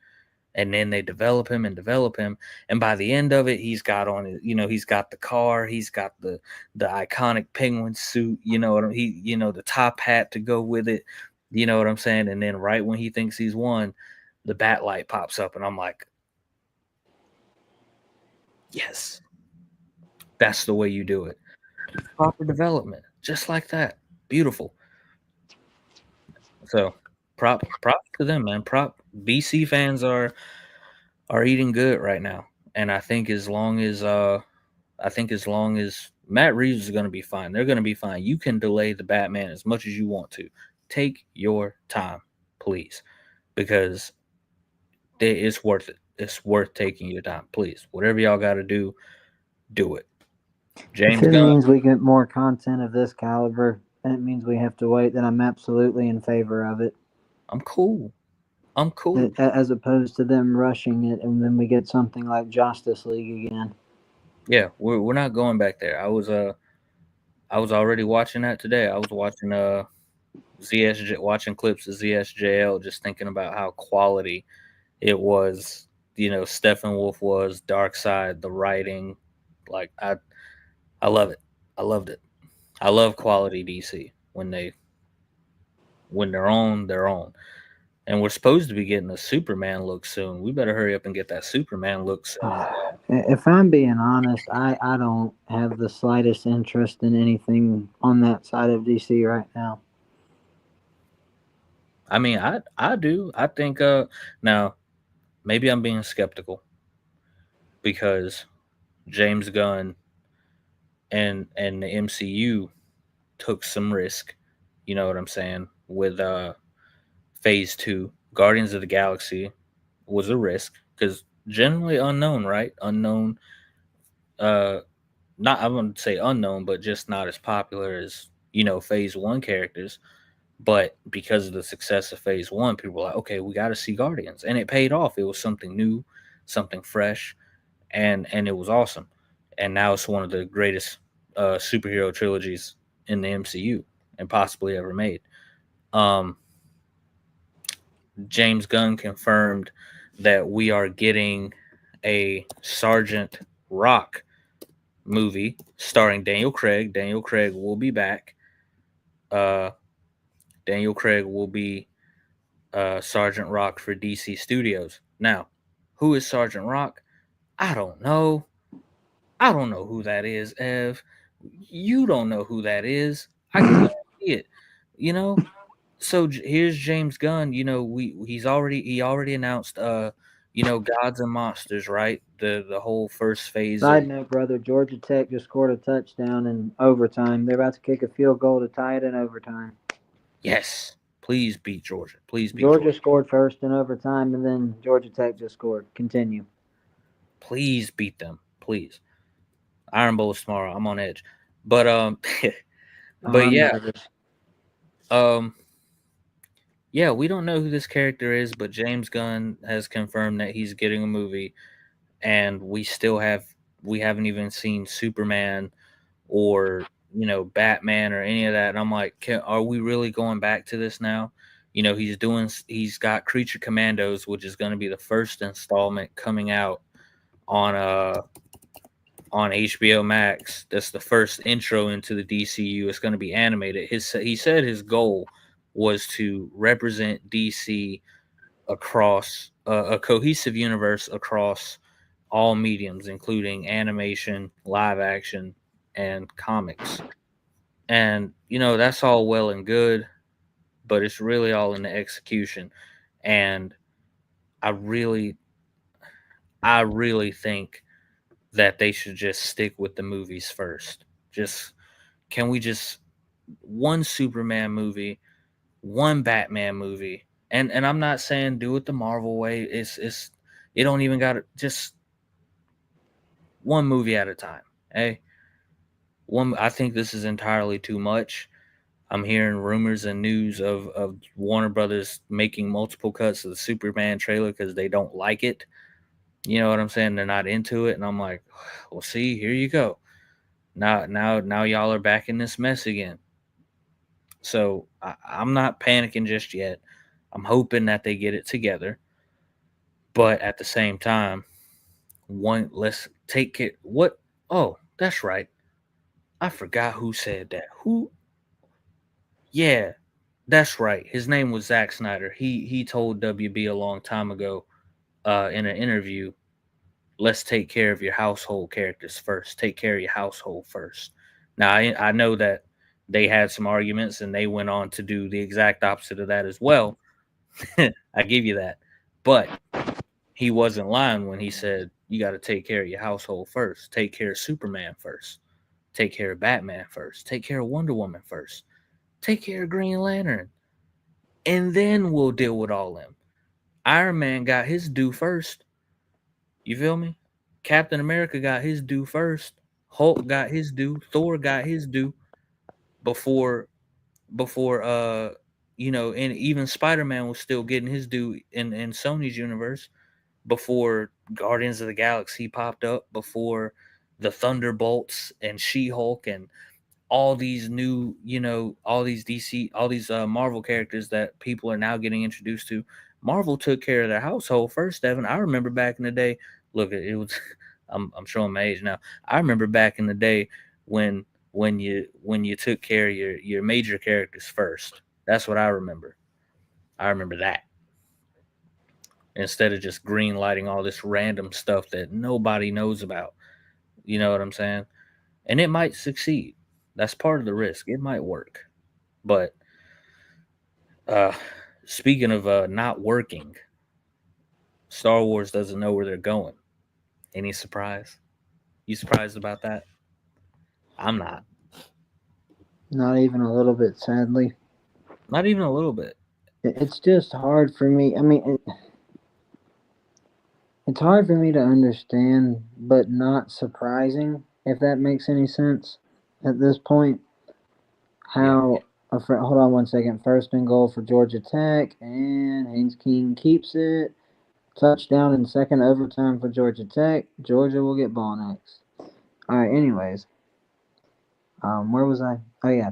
And then they develop him, and by the end of it, he's got he's got the car, he's got the iconic Penguin suit, the top hat to go with it, you know what I'm saying? And then right when he thinks he's won, the bat light pops up, and I'm like, yes, that's the way you do it. Proper development, just like that. Beautiful. So props to them, man. BC fans are eating good right now. And I think as long as Matt Reeves is going to be fine, they're going to be fine. You can delay the Batman as much as you want to. Take your time, please, because it's worth it. It's worth taking your time, please. Whatever y'all got to do it. James If it Gunn, means we get more content of this caliber, and it means we have to wait, then I'm absolutely in favor of it. I'm cool. As opposed to them rushing it, and then we get something like Justice League again. Yeah, we're not going back there. I was already watching that today. I was watching watching clips of ZSJL, just thinking about how quality it was. Steppenwolf was Darkseid, the writing, like I love it. I loved it. I love quality DC when they're on, they're on. And we're supposed to be getting a Superman look soon. We better hurry up and get that Superman look soon. If I'm being honest, I don't have the slightest interest in anything on that side of DC right now. I mean, I do. I think now maybe I'm being skeptical because James Gunn and the MCU took some risk. You know what I'm saying? With Phase 2, Guardians of the Galaxy was a risk because generally unknown, right? Unknown. Not I wouldn't say unknown, but just not as popular as Phase 1 characters. But because of the success of Phase 1, people were like, okay, we got to see Guardians, and it paid off. It was something new, something fresh, and it was awesome. And now it's one of the greatest superhero trilogies in the MCU and possibly ever made. James Gunn confirmed that we are getting a Sergeant Rock movie starring Daniel Craig. Daniel Craig will be back. Daniel Craig will be Sergeant Rock for DC Studios. Now, who is Sergeant Rock? I don't know. I don't know who that is, Ev. You don't know who that is. I can see it. So here's James Gunn. He already announced Gods and Monsters, right? The whole first phase. Side note, brother, Georgia Tech just scored a touchdown in overtime. They're about to kick a field goal to tie it in overtime. Yes, please beat Georgia. Please beat Georgia scored first in overtime, and then Georgia Tech just scored. Continue. Please beat them, please. Iron Bowl is tomorrow. I'm on edge, but yeah, we don't know who this character is, but James Gunn has confirmed that he's getting a movie, and we haven't even seen Superman or Batman or any of that. And I'm like, are we really going back to this now? He's got Creature Commandos, which is going to be the first installment coming out on HBO Max. That's the first intro into the DCU. It's going to be animated. He said his goal was to represent DC across a cohesive universe across all mediums, including animation, live action, and comics. And that's all well and good, but it's really all in the execution. And I really think that they should just stick with the movies first. Can we just one Superman movie, one Batman movie, and I'm not saying do it the Marvel way. It don't even got just one movie at a time. Hey, I think this is entirely too much. I'm hearing rumors and news of Warner Brothers making multiple cuts of the Superman trailer because they don't like it. You know what I'm saying? They're not into it. And I'm like, well, see, here you go. Now y'all are back in this mess again. So I'm not panicking just yet. I'm hoping that they get it together, but at the same time, let's take it. What? Oh, that's right. I forgot who said that. Who? Yeah, that's right. His name was Zack Snyder. He told WB a long time ago, in an interview, let's take care of your household characters first. Take care of your household first. Now I know that they had some arguments and they went on to do the exact opposite of that as well. I give you that. But he wasn't lying when he said you got to take care of your household first. Take care of Superman first. Take care of Batman first. Take care of Wonder Woman first. Take care of Green Lantern. And then we'll deal with all them. Iron Man got his due first. You feel me? Captain America got his due first. Hulk got his due. Thor got his due before and even Spider-Man was still getting his due in Sony's universe before Guardians of the Galaxy popped up, before the Thunderbolts and She-Hulk and all these new, all these DC, all these Marvel characters that people are now getting introduced to. Marvel took care of their household first, Evan. I remember back in the day. Look, it was. I'm showing my age now. I remember back in the day when you took care of your major characters first. That's what I remember. I remember that instead of just green lighting all this random stuff that nobody knows about. You know what I'm saying? And it might succeed. That's part of the risk. It might work. But uh, speaking of not working, Star Wars doesn't know where they're going. Any surprise? You surprised about that? I'm not. Not even a little bit, sadly. Not even a little bit. It's just hard for me. I mean, it's hard for me to understand, but not surprising, if that makes any sense at this point. Yeah. How, hold on one second. First and goal for Georgia Tech, and Haynes King keeps it. Touchdown in second overtime for Georgia Tech. Georgia will get ball next. All right, anyways. Where was I? Oh, yeah.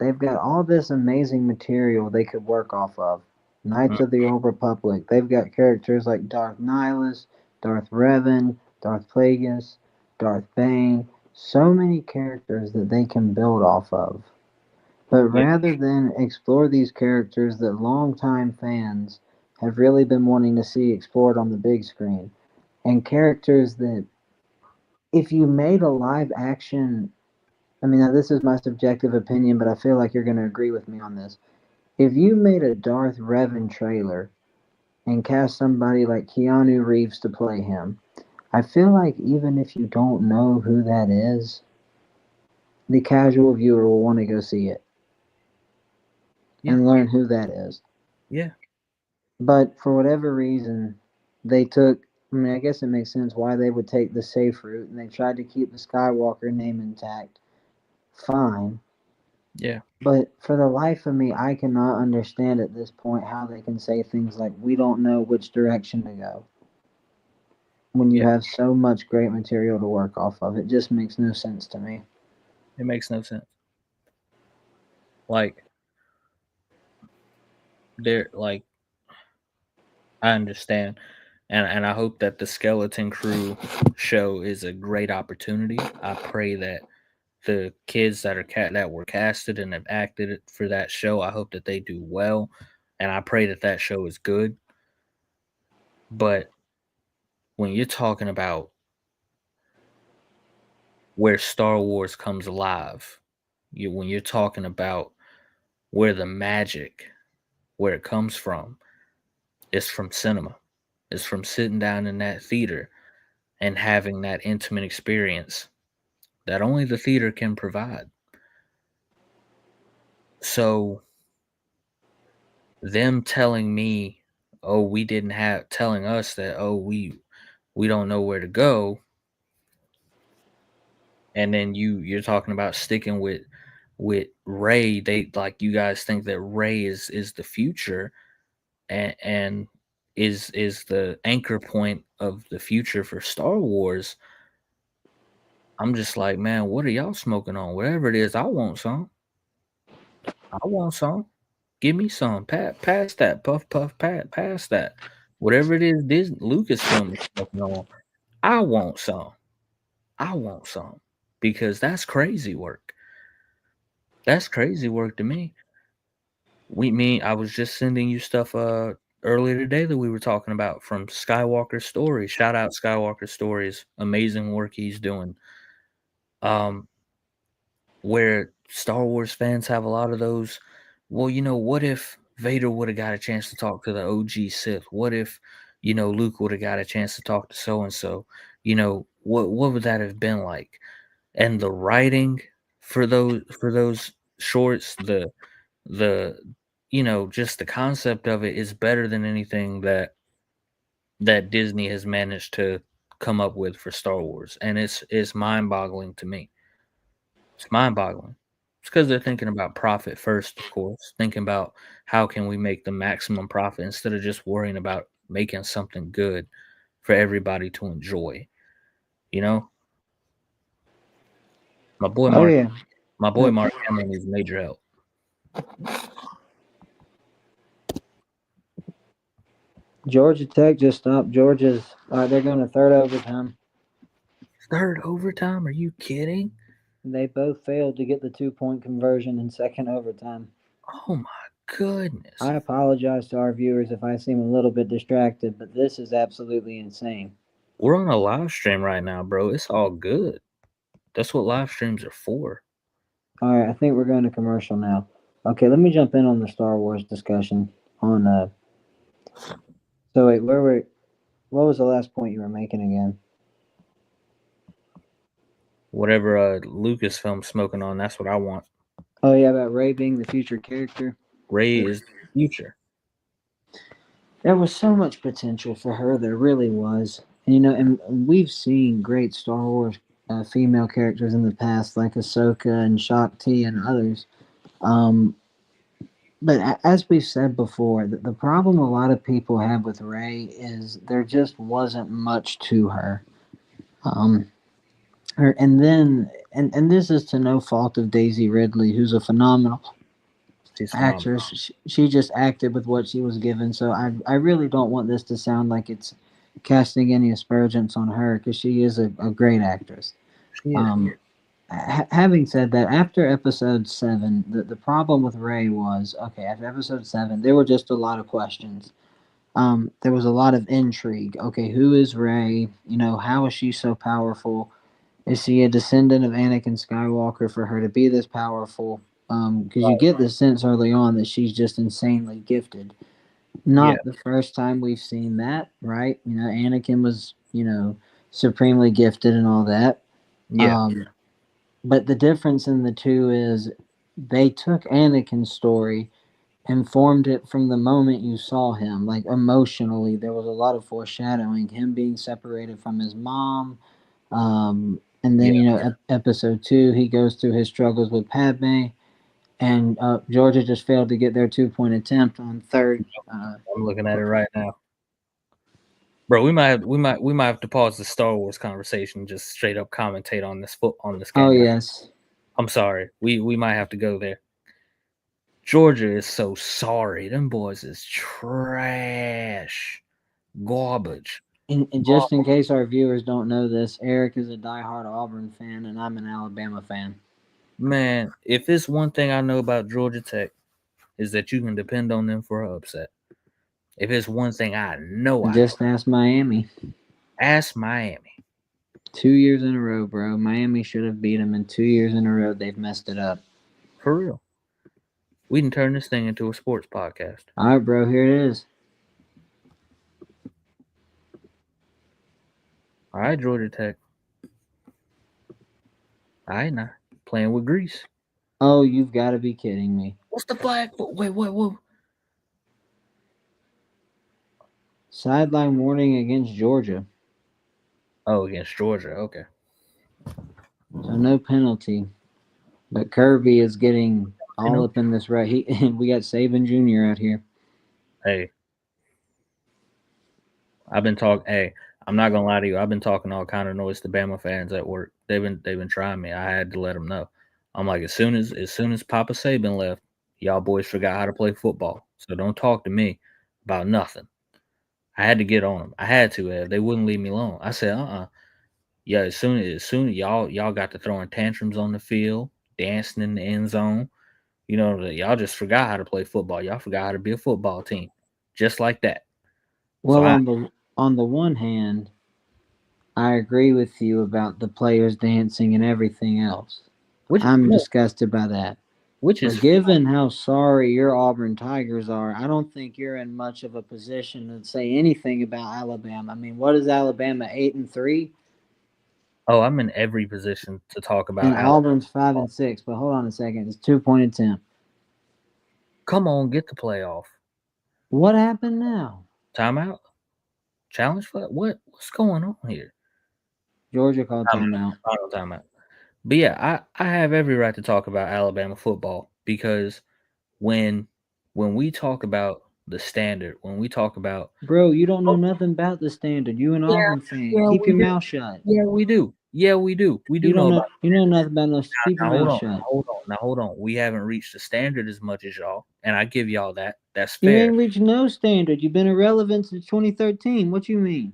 They've got all this amazing material they could work off of. Mm, Knights of the Old Republic. They've got characters like Darth Nihilus, Darth Revan, Darth Plagueis, Darth Bane. So many characters that they can build off of. But yeah. rather than explore these characters that longtime fans have really been wanting to see explored on the big screen, and characters that, if you made a live action, I mean, now this is my subjective opinion, but I feel like you're going to agree with me on this. If you made a Darth Revan trailer and cast somebody like Keanu Reeves to play him, I feel like even if you don't know who that is, the casual viewer will want to go see it Yeah. and learn who that is. Yeah. But for whatever reason, they took. I mean, I guess it makes sense why they would take the safe route, and they tried to keep the Skywalker name intact. Fine. Yeah. But for the life of me, I cannot understand at this point how they can say things like, we don't know which direction to go when you Yeah. have so much great material to work off of. It just makes no sense to me. It makes no sense. Like they're like I understand, and I hope that the Skeleton Crew show is a great opportunity. I pray that the kids that were casted and have acted for that show, I hope that they do well, and I pray that that show is good. But when you're talking about where Star Wars comes alive, when you're talking about where the magic, where it comes from, it's from cinema. It's from sitting down in that theater and having that intimate experience that only the theater can provide. So them telling me, oh, we didn't have telling us that, oh, we don't know where to go, and then you're talking about sticking with Ray. They like you guys think that Ray is the future and is the anchor point of the future for Star Wars. I'm just like, man, what are y'all smoking on? Whatever it is, I want some. I want some. Give me some. Pass that. Puff, puff, pass that. Whatever it is, Disney Lucasfilm is smoking on. I want some. I want some. Because that's crazy work. That's crazy work to me. I was just sending you stuff earlier today that we were talking about from Skywalker Stories. Shout out Skywalker Stories. Amazing work he's doing. Where Star Wars fans have a lot of those, well, what if Vader would have got a chance to talk to the OG Sith? What if, Luke would have got a chance to talk to so and so? What would that have been like? And the writing for those shorts, the just the concept of it is better than anything that Disney has managed to come up with for Star Wars, and it's mind-boggling to me. It's mind-boggling. It's because they're thinking about profit first, of course, thinking about how can we make the maximum profit instead of just worrying about making something good for everybody to enjoy. You know, my boy Oh Mark, yeah. my boy Mark Hamill needs major help. Georgia Tech just stopped. Georgia's they're going to third overtime. Third overtime? Are you kidding? They both failed to get the 2-point conversion in second overtime. Oh my goodness! I apologize to our viewers if I seem a little bit distracted, but this is absolutely insane. We're on a live stream right now, bro. It's all good. That's what live streams are for. All right, I think we're going to commercial now. Okay, let me jump in on the Star Wars discussion. So wait, what was the last point you were making again? Whatever Lucasfilm smoking on, that's what I want. Oh yeah, about Rey being the future character. Rey is the future. There was so much potential for her. There really was. And we've seen great Star Wars female characters in the past, like Ahsoka and Shakti and others. But as we've said before, the problem a lot of people have with Rey is there just wasn't much to her. Um, and this is to no fault of Daisy Ridley, who's a phenomenal She's phenomenal. actress. She just acted with what she was given. So I really don't want this to sound like it's casting any aspersions on her because she is a great actress. She is. Having said that, after episode 7, the problem with Rey was okay. After episode 7, there were just a lot of questions. There was a lot of intrigue. Okay, who is Rey? How is she so powerful? Is she a descendant of Anakin Skywalker for her to be this powerful? Because you get the sense early on that she's just insanely gifted. Not the first time we've seen that, right? Anakin was, supremely gifted and all that. Yeah. But the difference in the two is they took Anakin's story and formed it from the moment you saw him. Like emotionally, there was a lot of foreshadowing. Him being separated from his mom. And then, episode 2, he goes through his struggles with Padme. And Georgia just failed to get their 2-point attempt on third. I'm looking at it right now. Bro, we might have to pause the Star Wars conversation and just straight up commentate on this game. Oh yes. I'm sorry. We might have to go there. Georgia is so sorry. Them boys is trash. Garbage. And just in case our viewers don't know this, Eric is a diehard Auburn fan and I'm an Alabama fan. Man, if it's one thing I know about Georgia Tech is that you can depend on them for an upset. If it's one thing I know, ask Miami. Ask Miami. 2 years in a row, bro. Miami should have beat them, and 2 years in a row they've messed it up. For real. We can turn this thing into a sports podcast. All right, bro. Here it is. All right, Georgia Tech. All right, now playing with grease. Oh, you've got to be kidding me. What's the flag? Wait. Sideline warning against Georgia. Oh, against Georgia. Okay. So no penalty. But Kirby is getting all up in this right. We got Saban Jr. out here. Hey. I've been talking I'm not gonna lie to you. I've been talking all kind of noise to Bama fans at work. They've been trying me. I had to let them know. I'm like, as soon as Papa Saban left, y'all boys forgot how to play football. So don't talk to me about nothing. I had to get on them. I had to. They wouldn't leave me alone. I said, yeah. As soon as y'all got to throwing tantrums on the field, dancing in the end zone. Y'all just forgot how to play football. Y'all forgot how to be a football team, just like that. So Well, on the one hand, I agree with you about the players dancing and everything else. which I'm no, disgusted by that. which But is given how sorry your Auburn Tigers are, I don't think you're in much of a position to say anything about Alabama. I mean, what is Alabama 8-3, I'm in every position to talk about and Alabama. Auburn's 5-6. But hold on a second, it's 2-point attempt. Come on, get the playoff. What happened now? Timeout? Challenge for what's going on here? Georgia called timeout. Final timeout. But yeah, I have every right to talk about Alabama football because when we talk about the standard, when we talk about Bro, you don't know nothing about the standard. You an Auburn fan. yeah, Keep we your do. mouth shut. Yeah, we do. Yeah, we do. We do You know don't about know. You know nothing about no. Keep your now, hold mouth on. shut. Hold on. We haven't reached the standard as much as y'all, and I give y'all that. That's You fair. ain't reached no standard. You've been irrelevant since 2013. What you mean?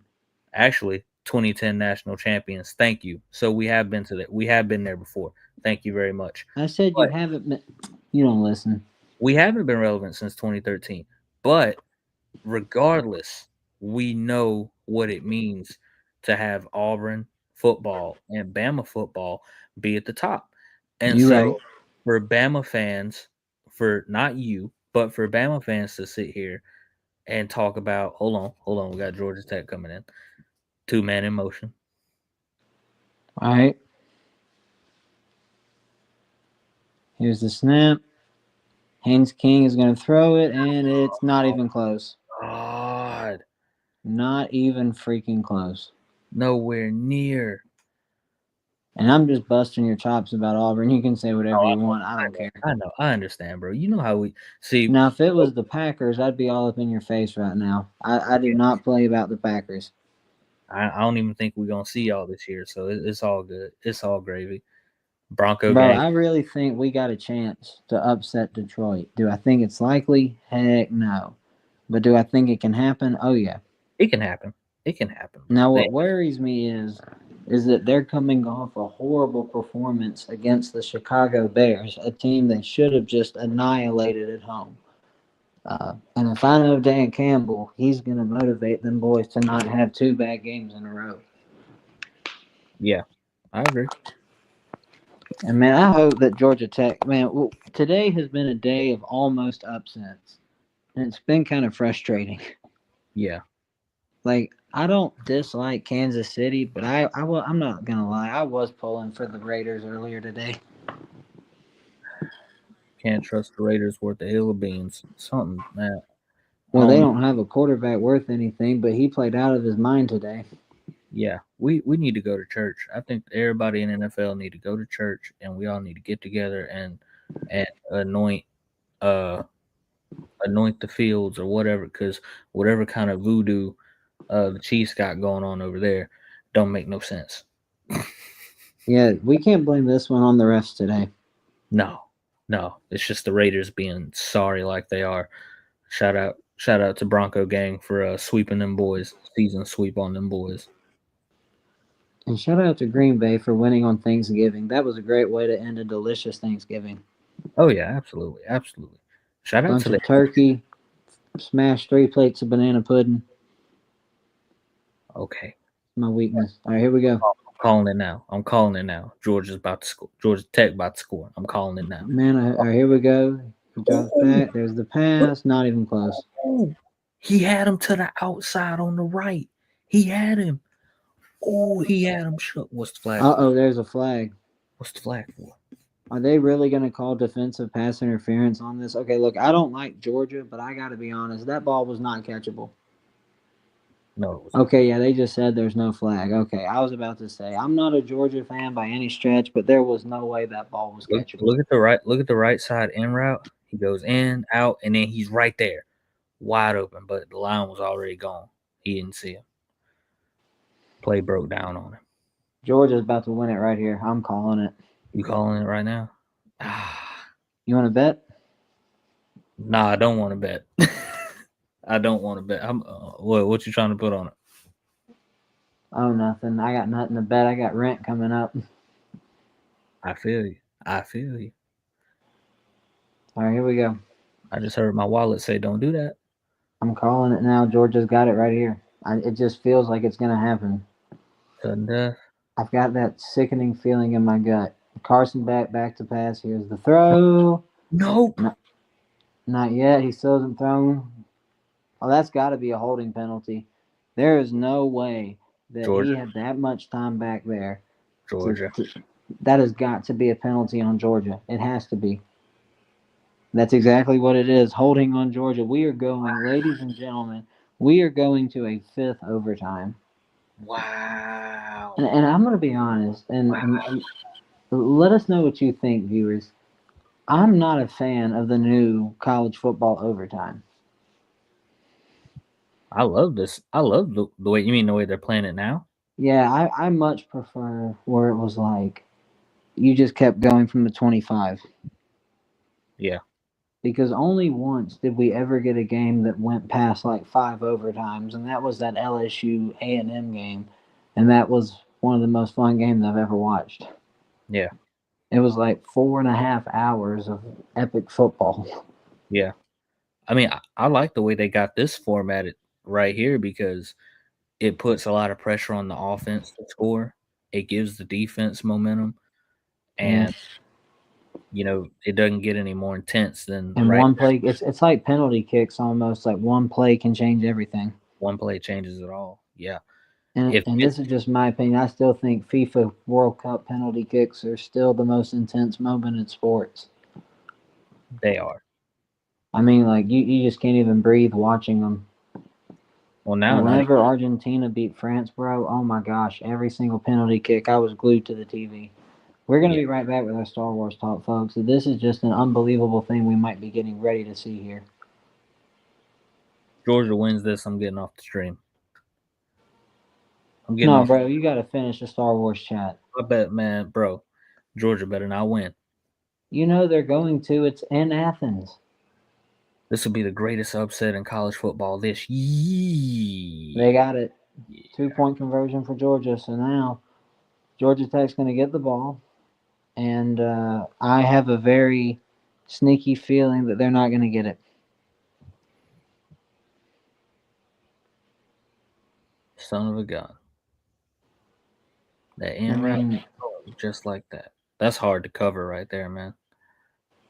Actually, 2010 national champions. Thank you. So we have been to that. We have been there before. Thank you very much. I said you But haven't been. You don't listen. we haven't been relevant since 2013. But regardless, we know what it means to have Auburn football and Bama football be at the top. And You so right. for Bama fans, for not you, but for Bama fans to sit here and talk about, hold on, we got Georgia Tech coming in. 2-man in motion. All right. Here's the snap. Haynes King is going to throw it, and it's not even close. God, Not even freaking close. nowhere near. And I'm just busting your chops about Auburn. You can say whatever you want. I don't care. I know. I understand, bro. You know how we see. Now, if it was the Packers, I'd be all up in your face right now. I do not play about the Packers. I don't even think we're gonna see y'all this year, so it's all good. It's all gravy. Bronco Bro, gang. I really think we got a chance to upset Detroit. Do I think it's likely? Heck no. But do I think it can happen? Oh, yeah. It can happen. It can happen. Now, what worries me is that they're coming off a horrible performance against the Chicago Bears, a team they should have just annihilated at home. And if I know Dan Campbell, he's going to motivate them boys to not have 2 bad games in a row. Yeah, I agree. And man, I hope that Georgia Tech, man, today has been a day of almost upsets, and it's been kind of frustrating. Yeah, Like, I don't dislike Kansas City, but I'm not gonna lie, I was pulling for the Raiders earlier today. can't trust the Raiders worth a hill of beans. Something, man. Well, they don't have a quarterback worth anything, but he played out of his mind today. Yeah, we need to go to church. I think everybody in NFL need to go to church, and we all need to get together and anoint anoint the fields or whatever, because whatever kind of voodoo the Chiefs got going on over there don't make no sense. Yeah, we can't blame this one on the refs today. No, it's just the Raiders being sorry like they are. Shout out to Bronco gang for sweeping them boys, season sweep on them boys. And shout out to Green Bay for winning on Thanksgiving. That was a great way to end a delicious Thanksgiving. Oh yeah, absolutely. Shout out Bunch to the of turkey, smashed 3 plates of banana pudding. okay. My weakness. All right, here we go. I'm calling it now. Georgia's about to score. Georgia Tech about to score. I'm calling it now. Man, all right, here we go. He drops back. There's the pass. Not even close. He had him to the outside on the right. He had him. Oh, he had him shut. What's the flag? Uh-oh, there's a flag. What's the flag for? Are they really going to call defensive pass interference on this? Okay, look, I don't like Georgia, but I got to be honest. That ball was not catchable. No, it was Okay, yeah, they just said there's no flag. Okay, I was about to say I'm not a Georgia fan by any stretch, but there was no way that ball was catchable. Look at the right side in route. He goes in, out, and then he's right there, wide open. But the line was already gone. He didn't see him. play broke down on him. Georgia's about to win it right here. I'm calling it. You calling it right now? You want to bet? Nah, I don't want to bet. I don't want to bet. What you trying to put on it? Oh, nothing. I got nothing to bet. I got rent coming up. I feel you. I feel you. All right, here we go. I just heard my wallet say, "Don't do that." I'm calling it now. Georgia's got it right here. It just feels like it's going to happen. Sudden death. I've got that sickening feeling in my gut. Carson back to pass. Here's the throw. Nope. Not yet. He still hasn't thrown. Oh, that's got to be a holding penalty. There is no way that Georgia. he had that much time back there. Georgia. That has got to be a penalty on Georgia. It has to be. That's exactly what it is. Holding on Georgia. We are going, ladies and gentlemen, we are going to a 5th overtime. Wow. And I'm going to be honest, and let us know what you think, viewers. I'm not a fan of the new college football overtime. I love this. I love the way you mean the way they're playing it now. Yeah, I much prefer where it was like you just kept going from the 25. Yeah. Because only once did we ever get a game that went past like 5 overtimes, and that was that LSU A&M game, and that was one of the most fun games I've ever watched. Yeah. It was like 4.5 hours of epic football. Yeah. I mean, I like the way they got this formatted right here because it puts a lot of pressure on the offense to score. It gives the defense momentum, and it doesn't get any more intense than And one play, it's like penalty kicks almost. Like one play can change everything. One play changes it all. Yeah. And this is just my opinion. I still think FIFA World Cup penalty kicks are still the most intense moment in sports. They are. I mean, like you just can't even breathe watching them. Well, now whenever Argentina beat France, bro, oh my gosh, every single penalty kick, I was glued to the TV. We're going to be right back with our Star Wars talk, folks. This is just an unbelievable thing we might be getting ready to see here. Georgia wins this, I'm getting off the stream. No, bro, you got to finish the Star Wars chat. I bet, man, bro, Georgia better not win. You know they're going to. It's in Athens. This will be the greatest upset in college football this year. They got it. 2-point conversion for Georgia. So now Georgia Tech's going to get the ball. And I have a very sneaky feeling that they're not going to get it. Son of a gun. That end route, just like that. That's hard to cover right there, man.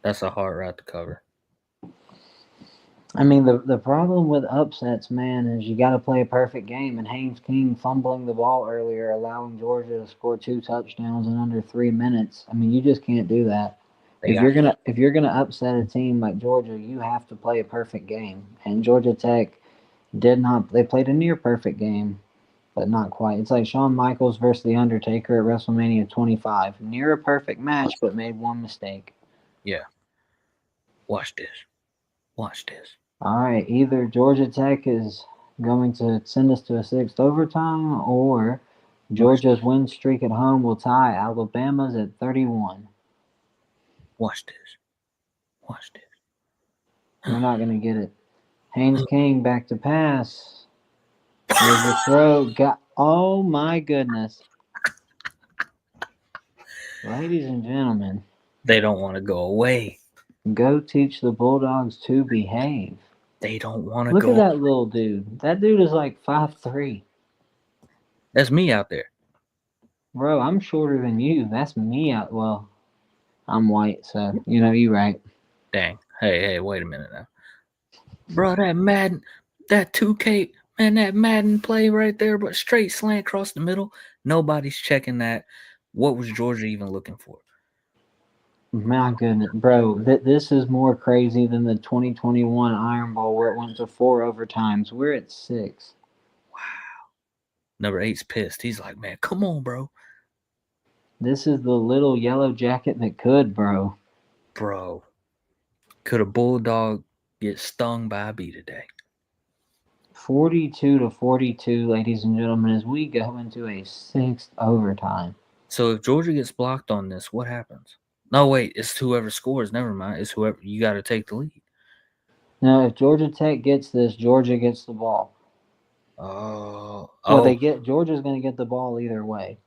That's a hard route to cover. I mean, the problem with upsets, man, is you got to play a perfect game. And Haynes King fumbling the ball earlier, allowing Georgia to score 2 touchdowns in under 3 minutes. I mean, you just can't do that. If you're gonna upset a team like Georgia, you have to play a perfect game. And Georgia Tech did not. They played a near perfect game, but not quite. It's like Shawn Michaels versus The Undertaker at WrestleMania 25. Near a perfect match, but made one mistake. Yeah. Watch this. Watch this. All right. Either Georgia Tech is going to send us to a 6th overtime, or Georgia's win streak at home will tie Alabama's at 31. Watch this. Watch this. We're not going to get it. Haynes King back to pass. There's a throw. Oh, my goodness. Ladies and gentlemen. They don't want to go away. Go teach the Bulldogs to behave. They don't want to go. go. Look at that little dude. That dude is like 5'3". That's me out there. Bro, I'm shorter than you. That's me out. Well, I'm white, so, you're right. Dang. Hey, wait a minute now. Bro, that Madden, that 2K, man, that Madden play right there, but straight slant across the middle. Nobody's checking that. What was Georgia even looking for? My goodness, bro, this is more crazy than the 2021 Iron Bowl where it went to 4 overtimes. We're at 6. Wow. Number 8's pissed. He's like, man, come on, bro. This is the little yellow jacket that could, bro. Bro, could a Bulldog get stung by a bee today? 42-42, ladies and gentlemen, as we go into a 6th overtime. So if Georgia gets blocked on this, what happens? No, wait, it's whoever scores. Never mind. It's whoever you got to take the lead. Now, if Georgia Tech gets this, Georgia gets the ball. Oh, Well, Georgia's going to get the ball either way.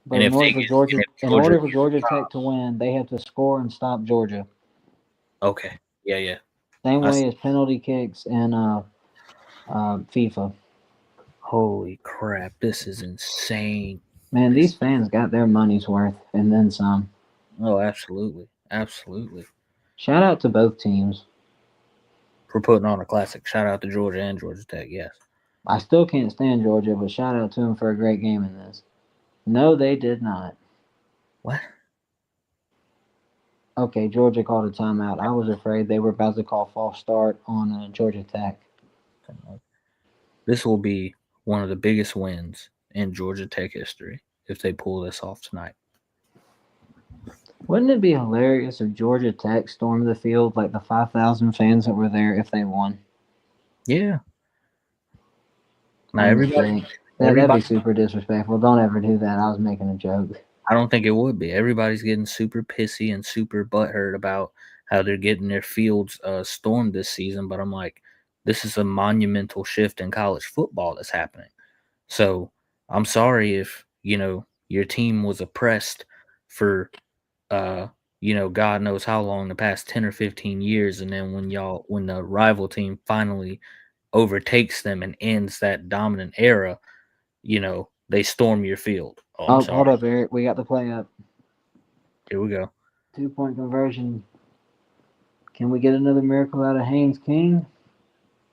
But And in if order they for get- Georgia, and if in Georgia order for Georgia Tech to win, they have to score and stop Georgia. Okay. Yeah. Same I way see. as penalty kicks and FIFA. Holy crap! This is insane. Man, these fans got their money's worth and then some. Oh, absolutely. Shout out to both teams. For putting on a classic. Shout out to Georgia and Georgia Tech. Yes. I still can't stand Georgia, but shout out to them for a great game in this. No, they did not. What? Okay, Georgia called a timeout. I was afraid they were about to call false start on Georgia Tech. This will be one of the biggest wins in Georgia Tech history if they pull this off tonight. Wouldn't it be hilarious if Georgia Tech stormed the field like the 5,000 fans that were there if they won? Yeah. Now everybody, That'd be super disrespectful. Don't ever do that. I was making a joke. I don't think it would be. Everybody's getting super pissy and super butthurt about how they're getting their fields stormed this season. But I'm like, this is a monumental shift in college football that's happening. So I'm sorry if, your team was oppressed for, God knows how long, the past 10 or 15 years. And then when the rival team finally overtakes them and ends that dominant era, they storm your field. Oh, I'm sorry. Hold up, Eric. We got the play up. Here we go. 2-point conversion. Can we get another miracle out of Haynes King?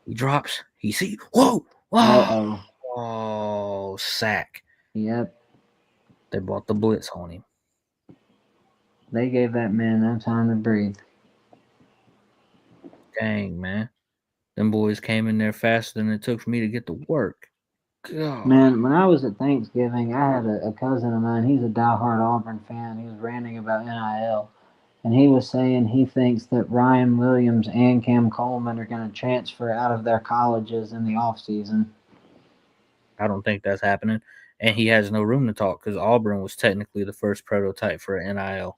He drops. He see. Whoa! Uh-oh. Oh, sack. Yep. They brought the blitz on him. They gave that man no time to breathe. Dang, man. Them boys came in there faster than it took for me to get to work. God. Man, when I was at Thanksgiving, I had a cousin of mine. He's a diehard Auburn fan. He was ranting about NIL. And he was saying he thinks that Ryan Williams and Cam Coleman are going to transfer out of their colleges in the offseason. I don't think that's happening. And he has no room to talk because Auburn was technically the first prototype for NIL.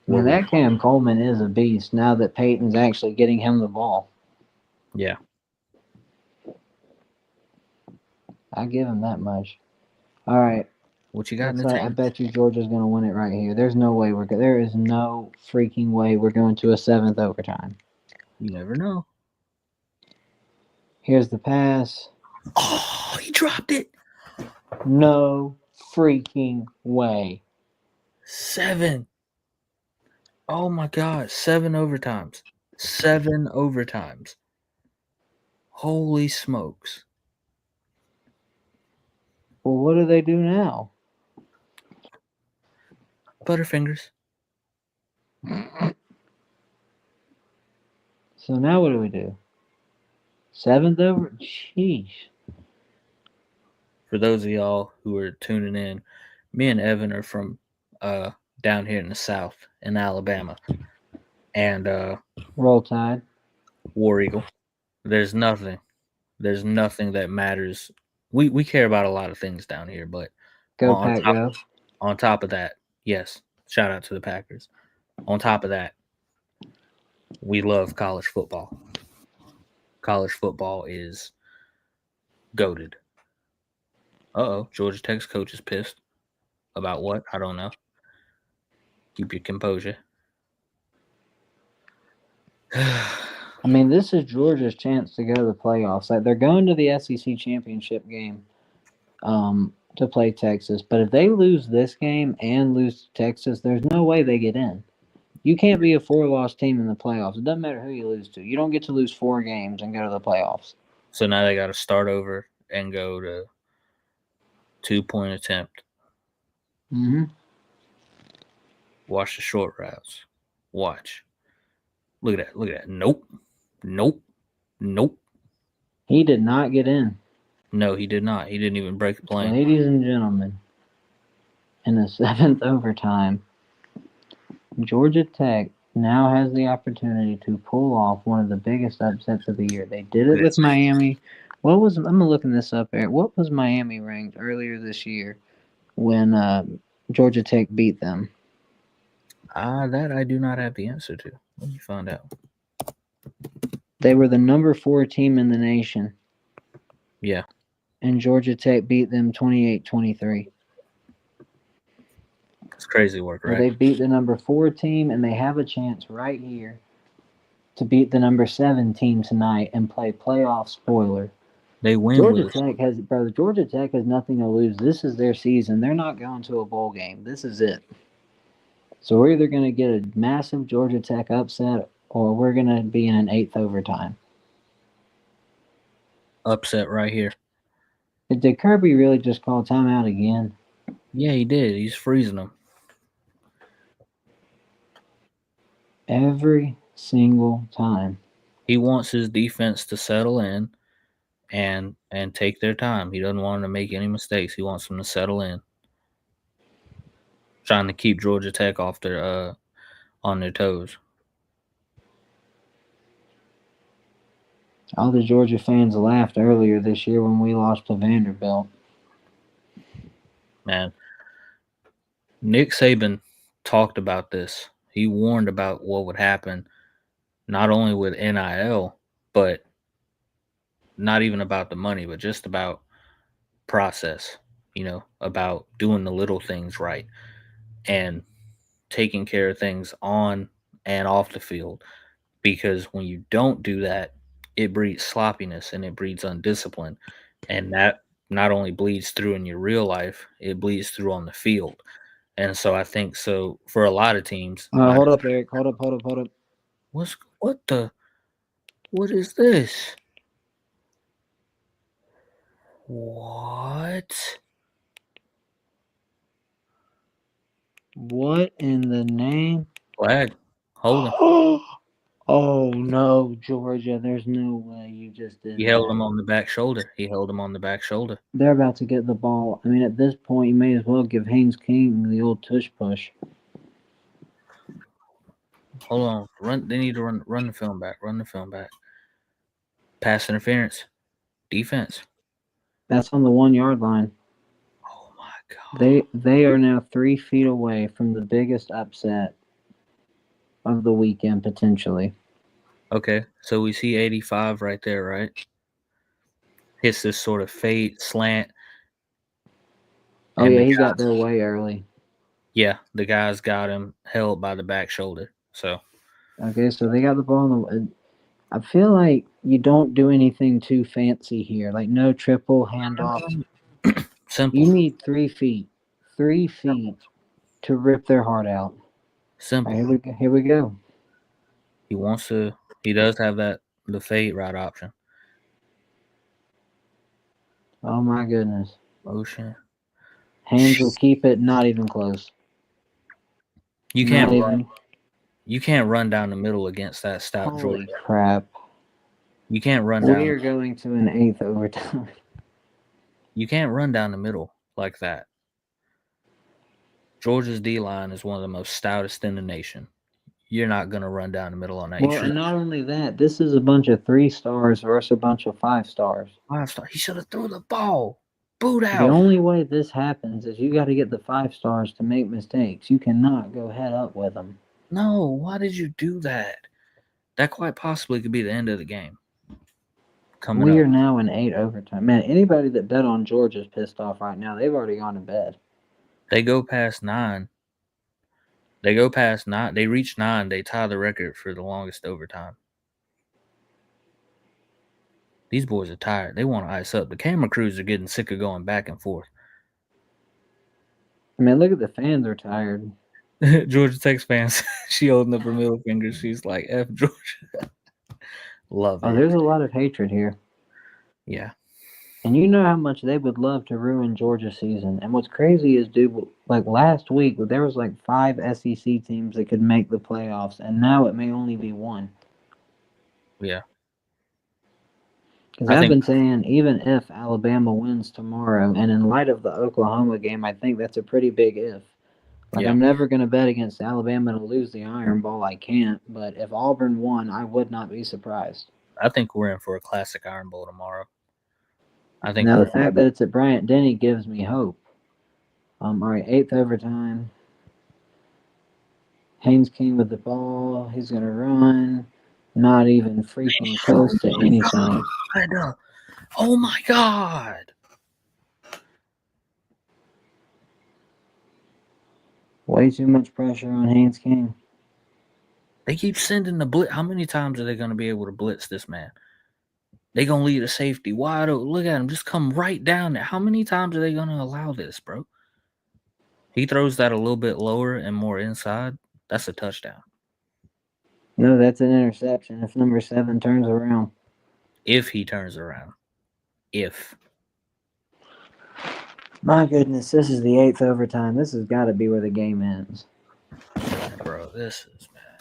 Man, that Cam Coleman is a beast now that Peyton's actually getting him the ball. Yeah. I give him that much. All right. What you got in the I bet you Georgia's going to win it right here. There's no way there is no freaking way we're going to a 7th overtime. You never know. Here's the pass. Oh, he dropped it. No freaking way. 7. Oh my God. 7 overtimes. 7 overtimes. Holy smokes. Well, what do they do now? Butterfingers. So now what do we do? 7th over? Sheesh. For those of y'all who are tuning in, me and Evan are from down here in the South in Alabama. And Roll Tide. War Eagle. There's nothing that matters. We care about a lot of things down here, but Go Pack Go. On top of that, yes, shout out to the Packers. On top of that, we love college football. College football is goated. Georgia Tech's coach is pissed. About what? I don't know. Keep your composure. I mean, this is Georgia's chance to go to the playoffs. Like, they're going to the SEC championship game to play Texas. But if they lose this game and lose to Texas, there's no way they get in. You can't be a 4-loss team in the playoffs. It doesn't matter who you lose to. You don't get to lose 4 games and go to the playoffs. So now they got to start over and go to 2-point attempt. Mm-hmm. Watch the short routes. Watch. Look at that. Nope. He did not get in. No, he did not. He didn't even break the plane. Ladies and gentlemen, in the 7th overtime, Georgia Tech now has the opportunity to pull off one of the biggest upsets of the year. They did it with Miami. I'm looking this up, Eric. What was Miami ranked earlier this year when Georgia Tech beat them? That I do not have the answer to. Let me find out. They were the number 4 team in the nation. Yeah. And Georgia Tech beat them 28-23. It's crazy work, right? So they beat the number 4 team, and they have a chance right here to beat the number 7 team tonight and play playoff spoiler. They win. Georgia Tech has nothing to lose. This is their season. They're not going to a bowl game. This is it. So we're either going to get a massive Georgia Tech upset, or we're going to be in an 8th overtime. Upset right here. Did Kirby really just call timeout again? Yeah, he did. He's freezing them. Every single time. He wants his defense to settle in and take their time. He doesn't want them to make any mistakes. He wants them to settle in. Trying to keep Georgia Tech off their on their toes. All the Georgia fans laughed earlier this year when we lost to Vanderbilt. Man, Nick Saban talked about this. He warned about what would happen, not only with NIL, but not even about the money, but just about process, about doing the little things right and taking care of things on and off the field. Because when you don't do that, it breeds sloppiness and it breeds undiscipline. And that not only bleeds through in your real life, it bleeds through on the field. And so I think for a lot of teams. Hold up, Eric. Hold up. What is this? What? What in the name? Flag. Hold him. Oh, no, Georgia. There's no way you just did He held him on the back shoulder. They're about to get the ball. I mean, at this point, you may as well give Haynes King the old tush push. Hold on. They need to run the film back. Pass interference. Defense. That's on the 1 yard line. Oh my God. They are now 3 feet away from the biggest upset of the weekend, potentially. Okay, so we see 85 right there, right? Hits this sort of fade slant. Oh, yeah, he got there way early. Yeah, the guys got him held by the back shoulder. So. Okay, so they got the ball. I feel like you don't do anything too fancy here. Like no triple handoff. Simple. You need 3 feet. 3 feet to rip their heart out. Simple. Right, here we go. He does have the fade route option. Oh my goodness. Motion. Haynes will keep it, not even close. You can't run down the middle against that stout Georgia. Holy crap. You can't run down. We are going to an 8th overtime. You can't run down the middle like that. Georgia's D-line is one of the most stoutest in the nation. You're not going to run down the middle on that. Well, and not only that, this is a bunch of 3 stars versus a bunch of 5 stars. 5 stars. He should have threw the ball. Boot out. The only way this happens is you got to get the 5 stars to make mistakes. You cannot go head up with them. No, why did you do that? That quite possibly could be the end of the game. We are now in 8 overtime. Man, anybody that bet on Georgia's pissed off right now. They've already gone to bed. They go past 9. They reach 9. They tie the record for the longest overtime. These boys are tired. They want to ice up. The camera crews are getting sick of going back and forth. I mean, look at the fans are tired. Georgia Tech fans, she holding up her middle finger. She's like, F Georgia. Love it. Oh, there's a lot of hatred here. Yeah. And you know how much they would love to ruin Georgia's season. And what's crazy is, dude, like last week, there was like 5 SEC teams that could make the playoffs, and now it may only be 1. Yeah. Because I've been saying, even if Alabama wins tomorrow, and in light of the Oklahoma game, I think that's a pretty big if. Like, Yeah. I'm never going to bet against Alabama to lose the Iron Bowl. I can't. But if Auburn won, I would not be surprised. I think we're in for a classic Iron Bowl tomorrow. I think Now, we're the fact that it's at Bryant Denny gives me hope. All right, 8th overtime. Haynes King with the ball. He's going to run. Not even freaking close to anything. Oh my God. Way too much pressure on Haynes King. They keep sending the blitz. How many times are they going to be able to blitz this man? They going to lead a safety wide open. Look at him. Just come right down there. How many times are they going to allow this, bro? He throws that a little bit lower and more inside. That's a touchdown. No, that's an interception if number 7 turns around. If he turns around. If. My goodness, this is the 8th overtime. This has got to be where the game ends. Bro, this is, man.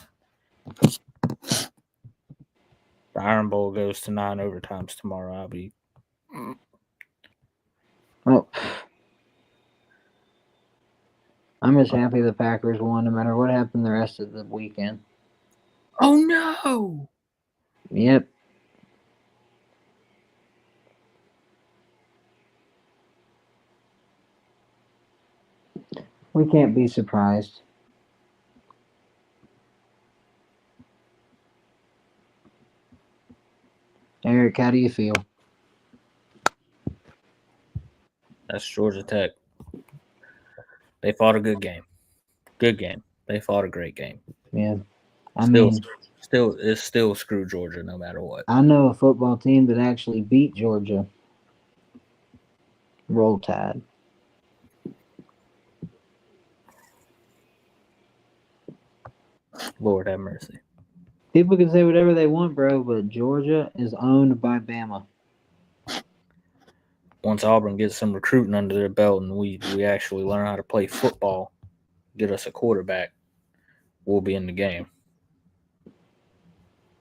The Iron Bowl goes to 9 overtimes tomorrow. I'll be. Oh. I'm just happy the Packers won no matter what happened the rest of the weekend. Oh, no. Yep. We can't be surprised. Eric, how do you feel? That's Georgia Tech. They fought a good game. Good game. They fought a great game. Yeah. It's still screw Georgia no matter what. I know a football team that actually beat Georgia. Roll Tide. Lord have mercy. People can say whatever they want, bro, but Georgia is owned by Bama. Once Auburn gets some recruiting under their belt and we actually learn how to play football, get us a quarterback, we'll be in the game.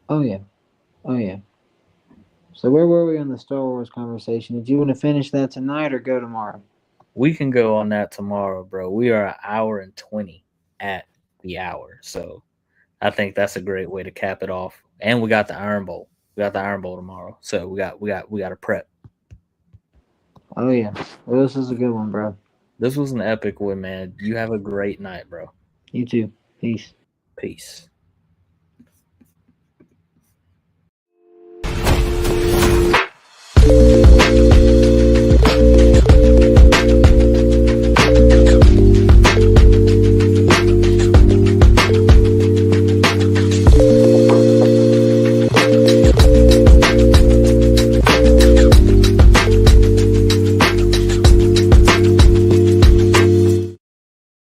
Oh, yeah. Oh, yeah. So where were we on the Star Wars conversation? Did you want to finish that tonight or go tomorrow? We can go on that tomorrow, bro. We are 1 hour and 20 at the hour. So I think that's a great way to cap it off. And we got the Iron Bowl. We got the Iron Bowl tomorrow. So we got to prep. Oh, yeah. Well, this is a good one, bro. This was an epic one, man. You have a great night, bro. You too. Peace. Peace.